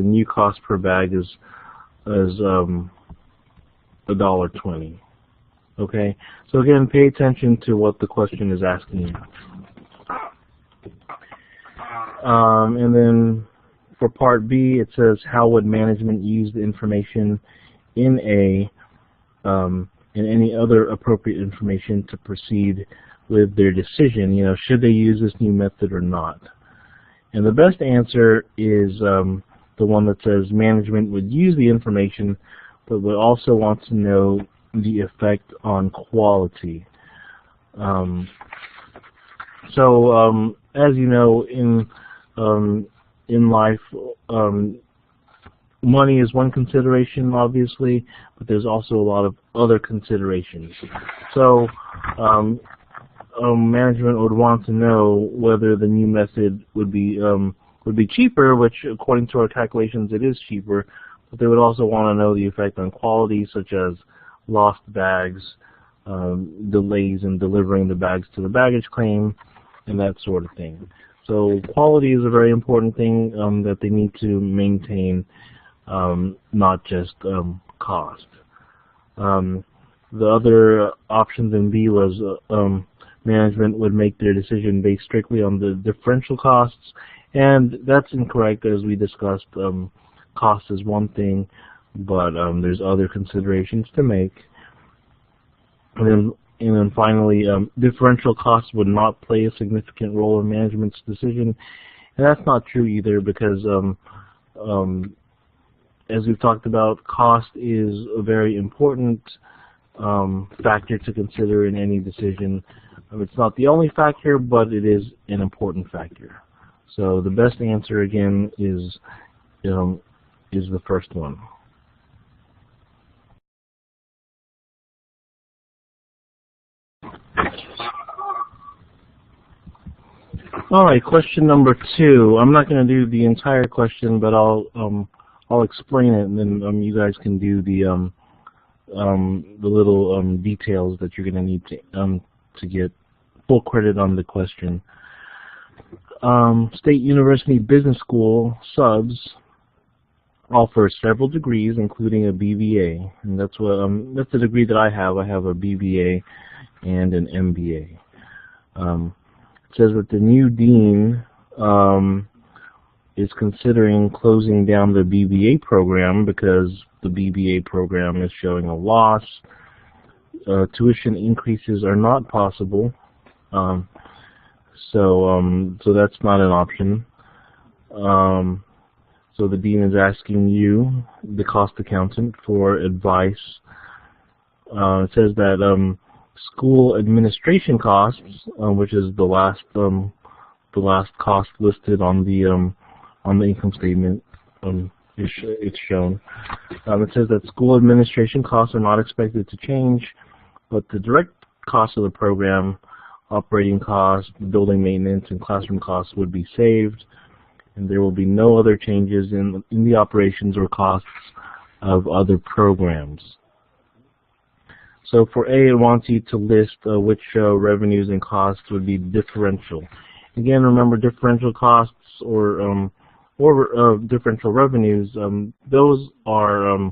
new cost per bag is $1.20. Okay, so again, pay attention to what the question is asking you. And then for part B, it says how would management use the information in and any other appropriate information to proceed with their decision. You know, should they use this new method or not? And the best answer is the one that says management would use the information, but would also want to know the effect on quality. As you know, in life, money is one consideration, obviously, but there's also a lot of other considerations. So management would want to know whether the new method would be cheaper, which according to our calculations it is cheaper, but they would also want to know the effect on quality, such as lost bags, delays in delivering the bags to the baggage claim, and that sort of thing. So quality is a very important thing that they need to maintain, not just cost. The other option in B was management would make their decision based strictly on the differential costs, and that's incorrect. As we discussed, cost is one thing, but there's other considerations to make. And then finally, differential costs would not play a significant role in management's decision, and that's not true either, because as we've talked about, cost is a very important factor to consider in any decision. It's not the only factor, but it is an important factor. So the best answer again is the first one. All right, question number 2. I'm not going to do the entire question, but I'll explain it, and then you guys can do the little details that you're going to need to get full credit on the question. State University Business School subs offer several degrees, including a BBA, and that's the degree that I have. I have a BBA and an MBA. It says that the new dean is considering closing down the BBA program because the BBA program is showing a loss. Tuition increases are not possible, so that's not an option. So the dean is asking you, the cost accountant, for advice. It says that school administration costs, which is the last cost listed on the income statement, it's shown. It says that school administration costs are not expected to change, but the direct costs of the program, operating costs, building maintenance, and classroom costs would be saved, and there will be no other changes in the operations or costs of other programs. So for A, it wants you to list which revenues and costs would be differential. Again, remember, differential costs or differential revenues. Those are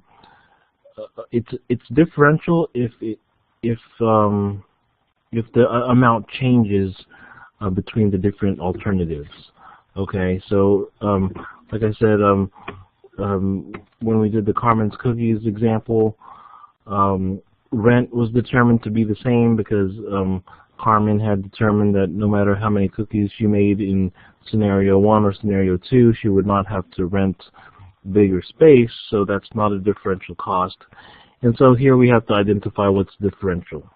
it's differential if the amount changes between the different alternatives. Okay, so like I said, when we did the Carmen's Cookies example, rent was determined to be the same because Carmen had determined that no matter how many cookies she made in scenario 1 or scenario 2, she would not have to rent bigger space, so that's not a differential cost. And so here we have to identify what's differential.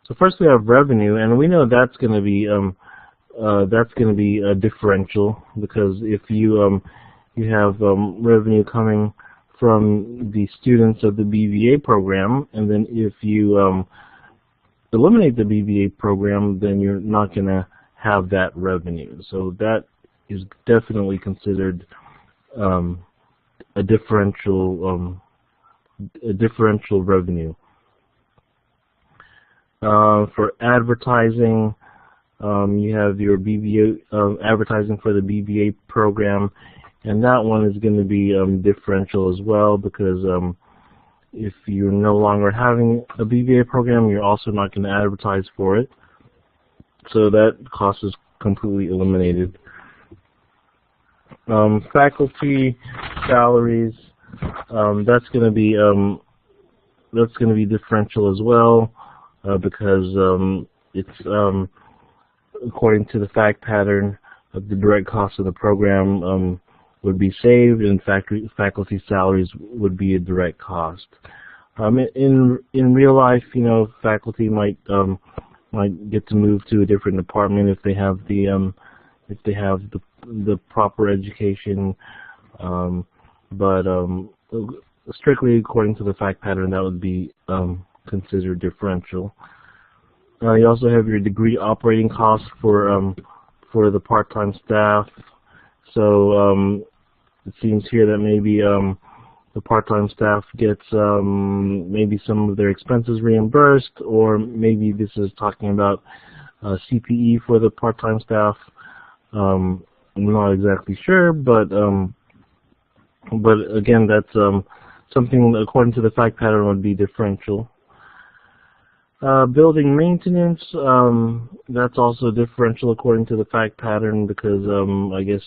So first we have revenue, and we know that's going to be a differential, because if you have revenue coming from the students of the BBA program, and then if you eliminate the BBA program, then you're not going to have that revenue. So that is definitely considered a differential revenue. For advertising, you have your BBA advertising for the BBA program, and that one is going to be differential as well, because if you're no longer having a BBA program, you're also not going to advertise for it. So that cost is completely eliminated. Faculty salaries, that's going to be differential as well, because it's according to the fact pattern, the direct cost of the program would be saved, and faculty salaries would be a direct cost. In real life, you know, faculty might get to move to a different department if they have the proper education, but strictly according to the fact pattern, that would be considered differential. You also have your degree operating costs for the part-time staff. So it seems here that maybe the part-time staff gets maybe some of their expenses reimbursed, or maybe this is talking about CPE for the part-time staff. I'm not exactly sure, but again, that's something according to the fact pattern would be differential. Building maintenance, that's also differential according to the fact pattern, because I guess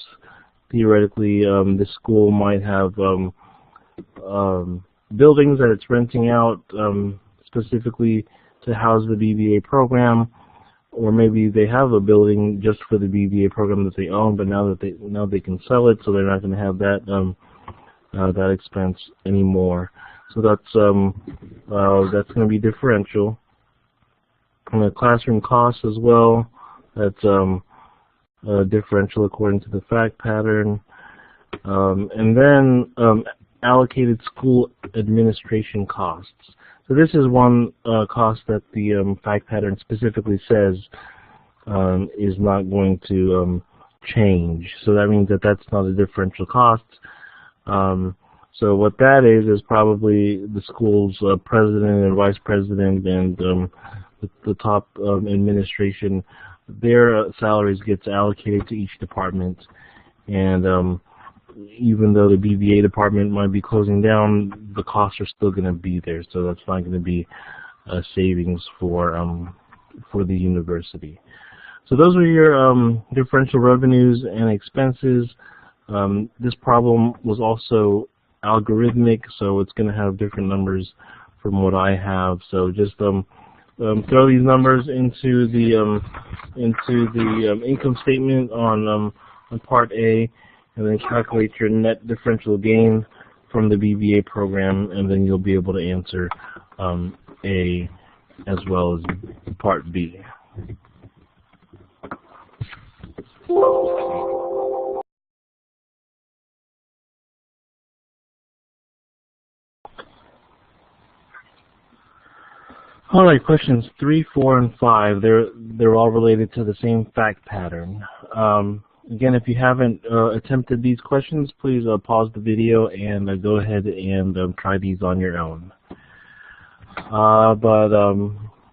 theoretically the school might have buildings that it's renting out specifically to house the BBA program, or maybe they have a building just for the BBA program that they own, but now they can sell it, so they're not going to have that expense anymore. So that's going to be differential. And the classroom costs as well, that's differential according to the fact pattern. And then allocated school administration costs. So this is one cost that the fact pattern specifically says is not going to change. So that means that that's not a differential cost. So what that is probably the school's president and vice president and the top administration. Their salaries gets allocated to each department, and even though the BBA department might be closing down, the costs are still going to be there. So that's not going to be savings for the university. So those are your differential revenues and expenses. This problem was also algorithmic, so it's going to have different numbers from what I have. So just throw these numbers into the income statement on Part A, and then calculate your net differential gain from the BBA program, and then you'll be able to answer A as well as Part B. All right, questions 3, 4, and 5. They're all related to the same fact pattern. Again, if you haven't attempted these questions, please pause the video and go ahead and try these on your own.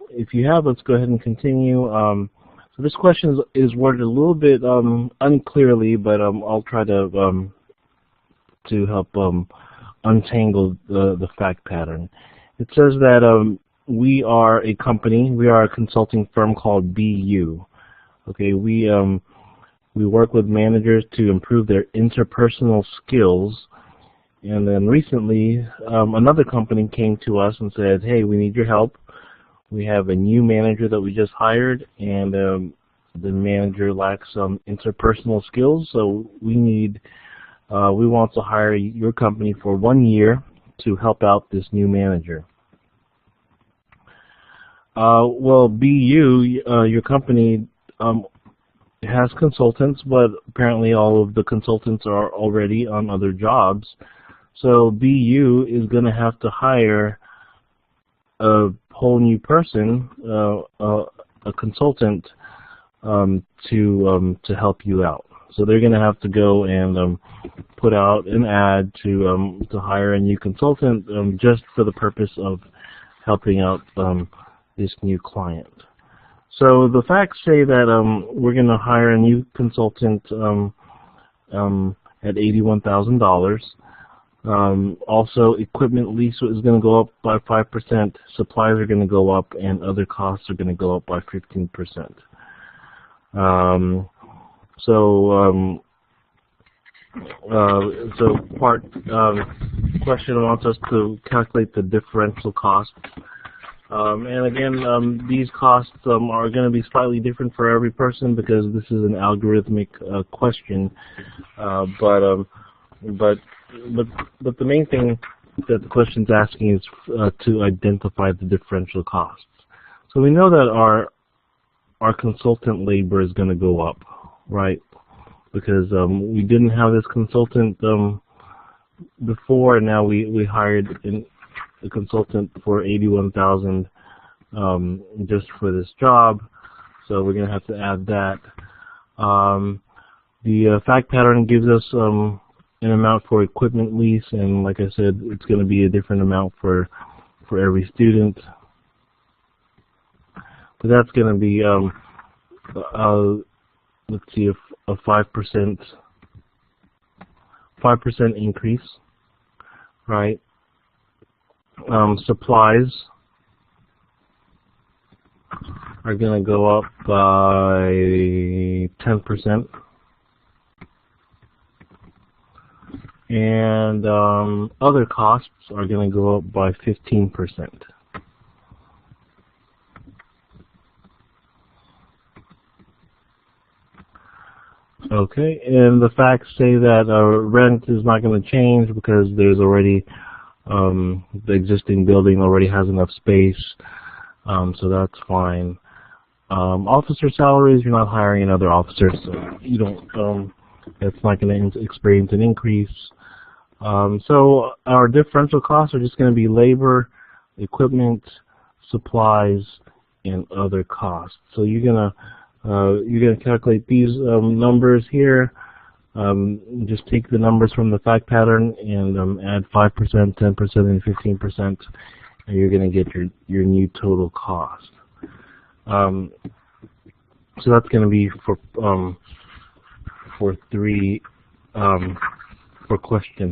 If you have, let's go ahead and continue. So this question is worded a little bit unclearly, but I'll try to help untangle the fact pattern. It says that we are a company. We are a consulting firm called BU. Okay, we work with managers to improve their interpersonal skills. And then recently, another company came to us and said, "Hey, we need your help. We have a new manager that we just hired, and the manager lacks some interpersonal skills. So we want to hire your company for 1 year to help out this new manager." Well, BU, your company has consultants, but apparently all of the consultants are already on other jobs. So BU is going to have to hire a whole new person, a consultant, to help you out. So they're going to have to go and put out an ad to hire a new consultant just for the purpose of helping out this new client. So the facts say that we're going to hire a new consultant at $81,000. Also, equipment lease is going to go up by 5%, supplies are going to go up, and other costs are going to go up by 15%. So question wants us to calculate the differential costs. And again, these costs are going to be slightly different for every person because this is an algorithmic question. But the main thing that the question's asking is to identify the differential costs. So we know that our consultant labor is going to go up, right? Because we didn't have this consultant before, and now we hired a consultant for $81,000 just for this job. So we're going to have to add that. The fact pattern gives us an amount for equipment lease, and like I said, it's going to be a different amount for every student. But that's going to be let's see, a 5% increase, right? Supplies are going to go up by 10%. And other costs are going to go up by 15%. Okay, and the facts say that rent is not going to change because there's already the existing building already has enough space, so that's fine. Officer salaries, you're not hiring another officer, so you don't. It's not going to experience an increase. So our differential costs are just going to be labor, equipment, supplies, and other costs. So you're gonna calculate these numbers here. Just take the numbers from the fact pattern and add 5%, 10%, and 15%, and you're gonna get your new total cost. So that's gonna be for question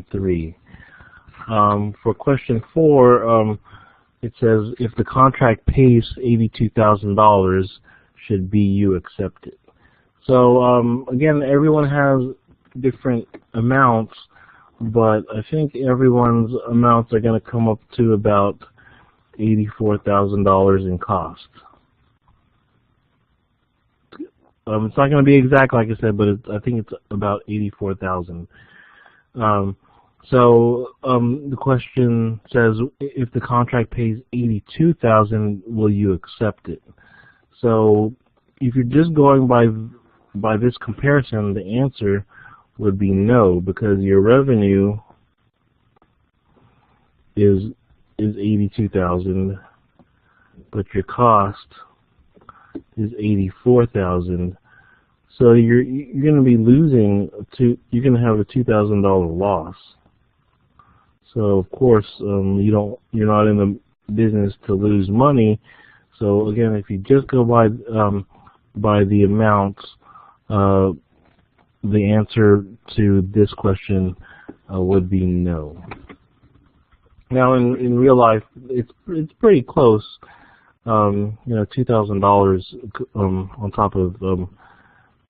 3. For question 4, it says if the contract pays $82,000, should BU accept it? So again, everyone has different amounts, but I think everyone's amounts are going to come up to about $84,000 in cost. It's not going to be exact, like I said, but I think it's about $84,000. So the question says, if the contract pays $82,000, will you accept it? So if you're just going by this comparison, the answer would be no, because your revenue is $82,000, but your cost is $84,000. So you're going to be losing you're going to have a $2,000 loss. So of course you're not in the business to lose money. So again, if you just go by the amounts, the answer to this question would be no. Now in real life, it's pretty close. $2,000 on top of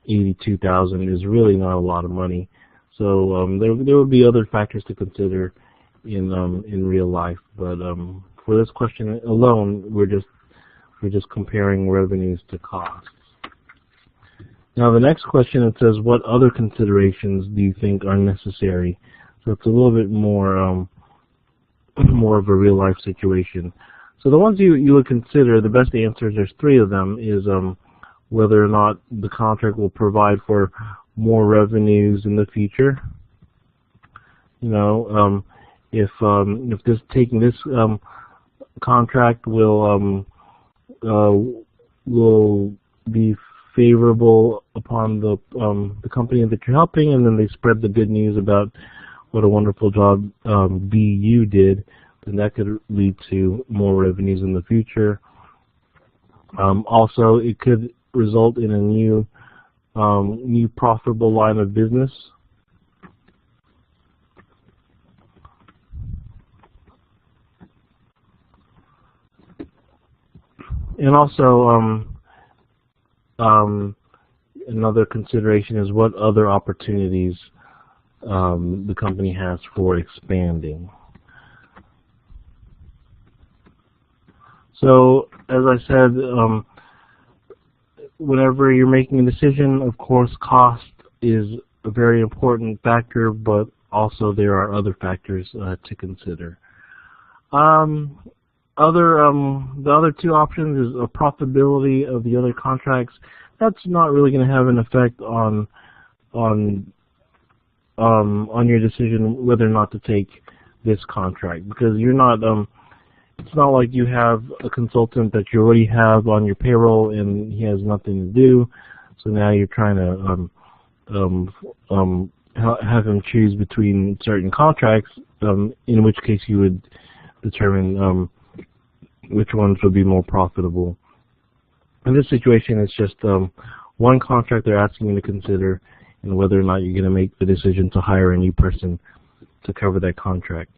$82,000 is really not a lot of money. So there would be other factors to consider in real life, but for this question alone, we're just comparing revenues to costs. Now the next question, it says, what other considerations do you think are necessary? So it's a little bit more more of a real life situation. So the ones you would consider, the best answers, there's three of them, is whether or not the contract will provide for more revenues in the future. If taking this contract will be favorable upon the company that you're helping, and then they spread the good news about what a wonderful job BU did, then that could lead to more revenues in the future. Also, it could result in a new profitable line of business. And also, another consideration is what other opportunities the company has for expanding. So, as I said, whenever you're making a decision, of course, cost is a very important factor, but also there are other factors to consider. The other two options is profitability of the other contracts. That's not really going to have an effect on your decision whether or not to take this contract, because you're not. It's not like you have a consultant that you already have on your payroll and he has nothing to do. So now you're trying to have him choose between certain contracts. In which case you would determine which ones would be more profitable. In this situation, it's just one contract they're asking you to consider, and whether or not you're going to make the decision to hire a new person to cover that contract.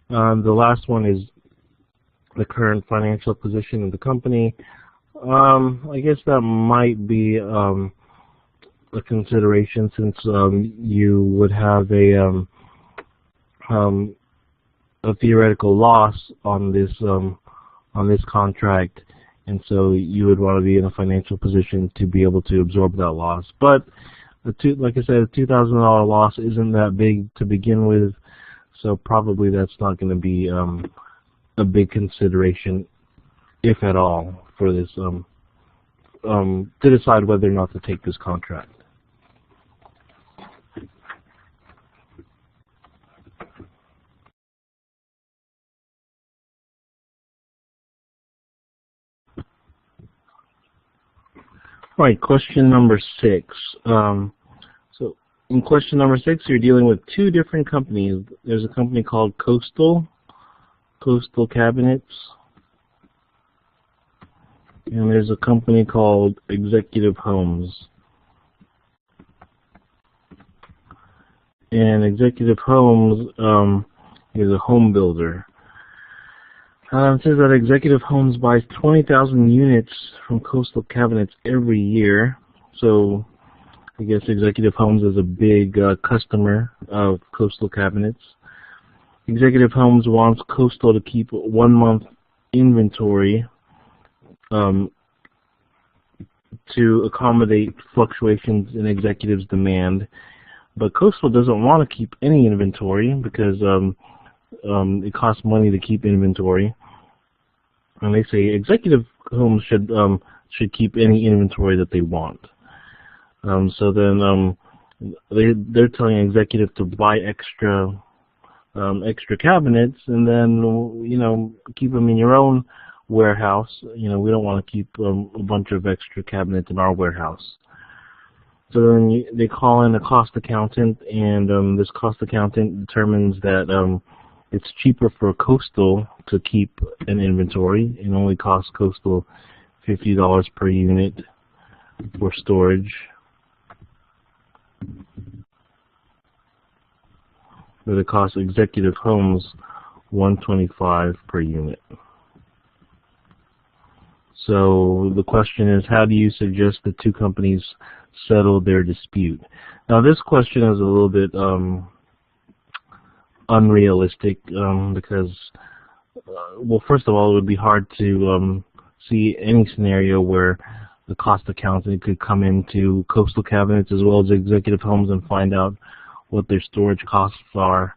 The last one is the current financial position of the company. I guess that might be a consideration, since you would have a theoretical loss on this contract, and so you would want to be in a financial position to be able to absorb that loss. But like I said, a $2,000 loss isn't that big to begin with, so probably that's not going to be a big consideration, if at all, for this to decide whether or not to take this contract. All right, question number 6. So in question number 6, you're dealing with two different companies. There's a company called Coastal Cabinets, and there's a company called Executive Homes. And Executive Homes is a home builder. It says that Executive Homes buys 20,000 units from Coastal Cabinets every year. So I guess Executive Homes is a big customer of Coastal Cabinets. Executive Homes wants Coastal to keep 1 month inventory to accommodate fluctuations in Executive's demand. But Coastal doesn't want to keep any inventory because it costs money to keep inventory. And they say Executive Homes should keep any inventory that they want. So then they're telling Executive to buy extra cabinets, and then keep them in your own warehouse. We don't want to keep a bunch of extra cabinets in our warehouse. So then they call in a cost accountant, and this cost accountant determines that it's cheaper for Coastal to keep an inventory. It only costs Coastal $50 per unit for storage. But it costs Executive Homes $125 per unit. So the question is, how do you suggest the two companies settle their dispute? Now this question is a little bit unrealistic because, well, first of all, it would be hard to see any scenario where the cost accountant could come into Coastal Cabinets as well as Executive Homes and find out what their storage costs are.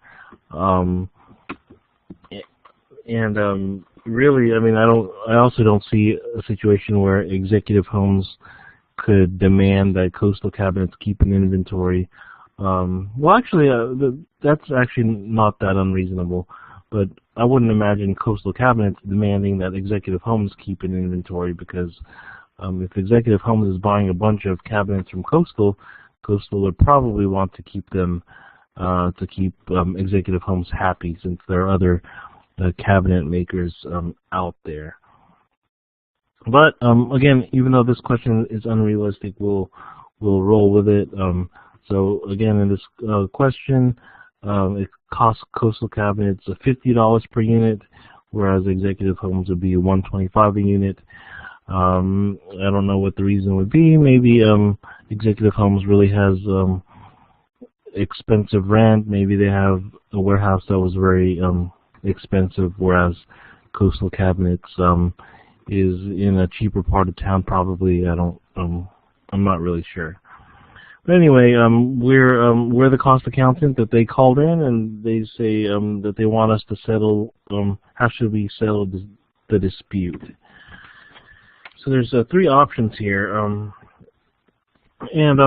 Really, I mean, I also don't see a situation where Executive Homes could demand that Coastal Cabinets keep an inventory. Well, actually, that's actually not that unreasonable. But I wouldn't imagine Coastal Cabinets demanding that Executive Homes keep an inventory, because if Executive Homes is buying a bunch of cabinets from Coastal would probably want to keep them to keep Executive Homes happy, since there are other cabinet makers out there. But again, even though this question is unrealistic, we'll roll with it. So again, in this question, it costs Coastal Cabinets $50 per unit, whereas Executive Homes would be $125 a unit. I don't know what the reason would be. Maybe Executive Homes really has expensive rent. Maybe they have a warehouse that was very expensive, whereas Coastal Cabinets is in a cheaper part of town. Probably, I'm not really sure. But anyway, we're the cost accountant that they called in, and they say that they want us to settle. How should we settle the dispute? So there's 3 options here, and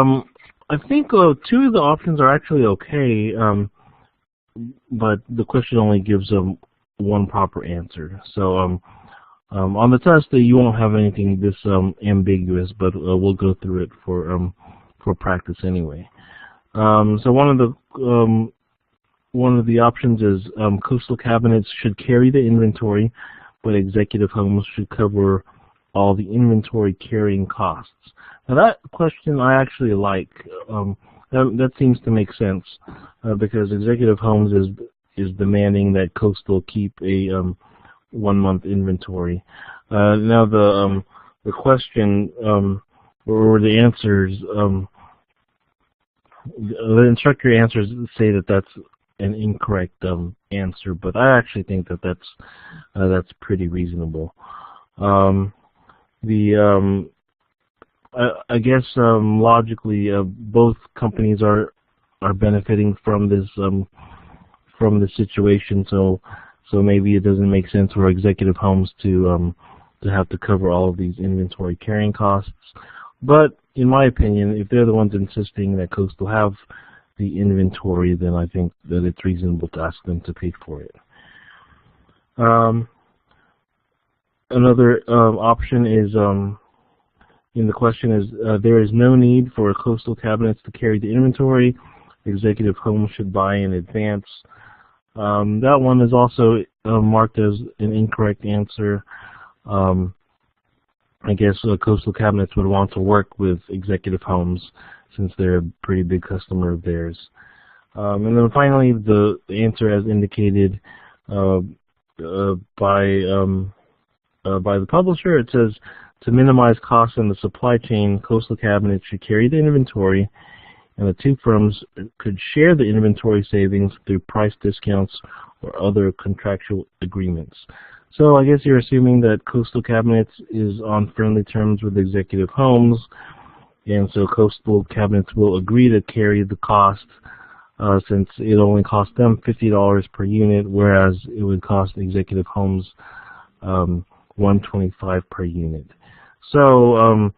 I think 2 of the options are actually okay, but the question only gives 1 proper answer. So on the test, you won't have anything this ambiguous, but we'll go through it for practice anyway. So one of the options is Coastal Cabinets should carry the inventory, but Executive Homes should cover all the inventory carrying costs. Now that question I actually like. That seems to make sense because Executive Homes is demanding that Coastal keep a 1 month inventory. Now the question or the answers, the instructor answers say that that's an incorrect answer, but I actually think that that's pretty reasonable. I guess logically, both companies are benefiting from this situation. So maybe it doesn't make sense for Executive Homes to have to cover all of these inventory carrying costs. But in my opinion, if they're the ones insisting that Coastal have the inventory, then I think that it's reasonable to ask them to pay for it. Another option is in the question is there is no need for Coastal Cabinets to carry the inventory. Executive Homes should buy in advance. That one is also marked as an incorrect answer. I guess Coastal Cabinets would want to work with Executive Homes since they're a pretty big customer of theirs. And then finally, the answer as indicated, by the publisher. It says, to minimize costs in the supply chain, Coastal Cabinets should carry the inventory, and the two firms could share the inventory savings through price discounts or other contractual agreements. So I guess you're assuming that Coastal Cabinets is on friendly terms with Executive Homes, and so Coastal Cabinets will agree to carry the cost since it only costs them $50 per unit, whereas it would cost Executive Homes $125 per unit. So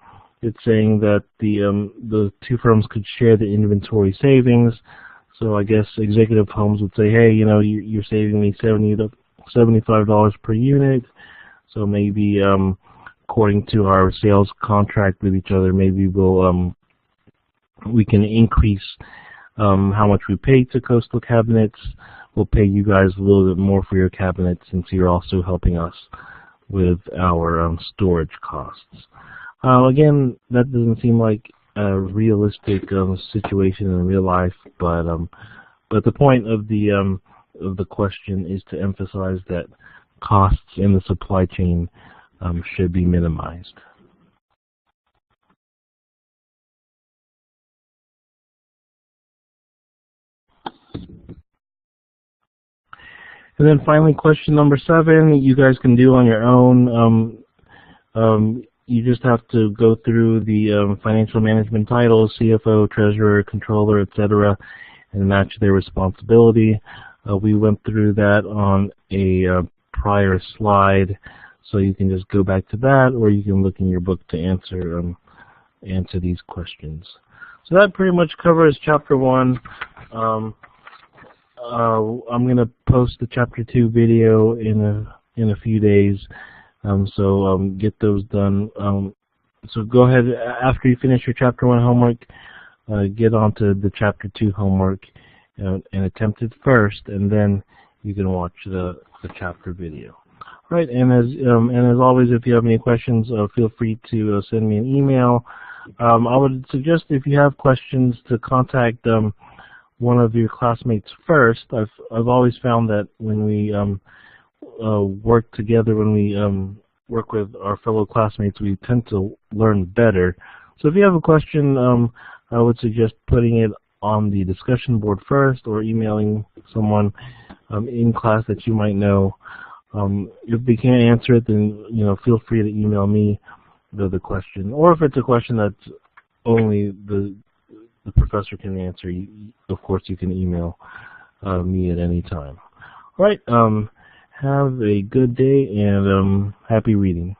it's saying that the two firms could share the inventory savings. So I guess Executive Homes would say, hey, you know, you're saving me $75 per unit. So maybe according to our sales contract with each other, maybe we can increase how much we pay to Coastal Cabinets. We'll pay you guys a little bit more for your cabinets since you're also helping us with our storage costs. Again, that doesn't seem like a realistic situation in real life, but the point of the question is to emphasize that costs in the supply chain should be minimized. And then finally, question number 7, you guys can do on your own. You just have to go through the financial management titles, CFO, treasurer, controller, etc., and match their responsibility. We went through that on a prior slide, so you can just go back to that, or you can look in your book to answer these questions. So that pretty much covers Chapter 1. I'm going to post the Chapter 2 video in a few days. So get those done. So go ahead, after you finish your Chapter 1 homework, get on to the Chapter 2 homework and attempt it first, and then you can watch the chapter video. Right, and as always, if you have any questions, feel free to send me an email. I would suggest, if you have questions, to contact one of your classmates first. I've always found that when we work together, when we work with our fellow classmates, we tend to learn better. So if you have a question, I would suggest putting it on the discussion board first, or emailing someone in class that you might know. If they can't answer it, then feel free to email me the question. Or if it's a question that's only the professor can answer, of course you can email me at any time. All right. Have a good day, and happy reading.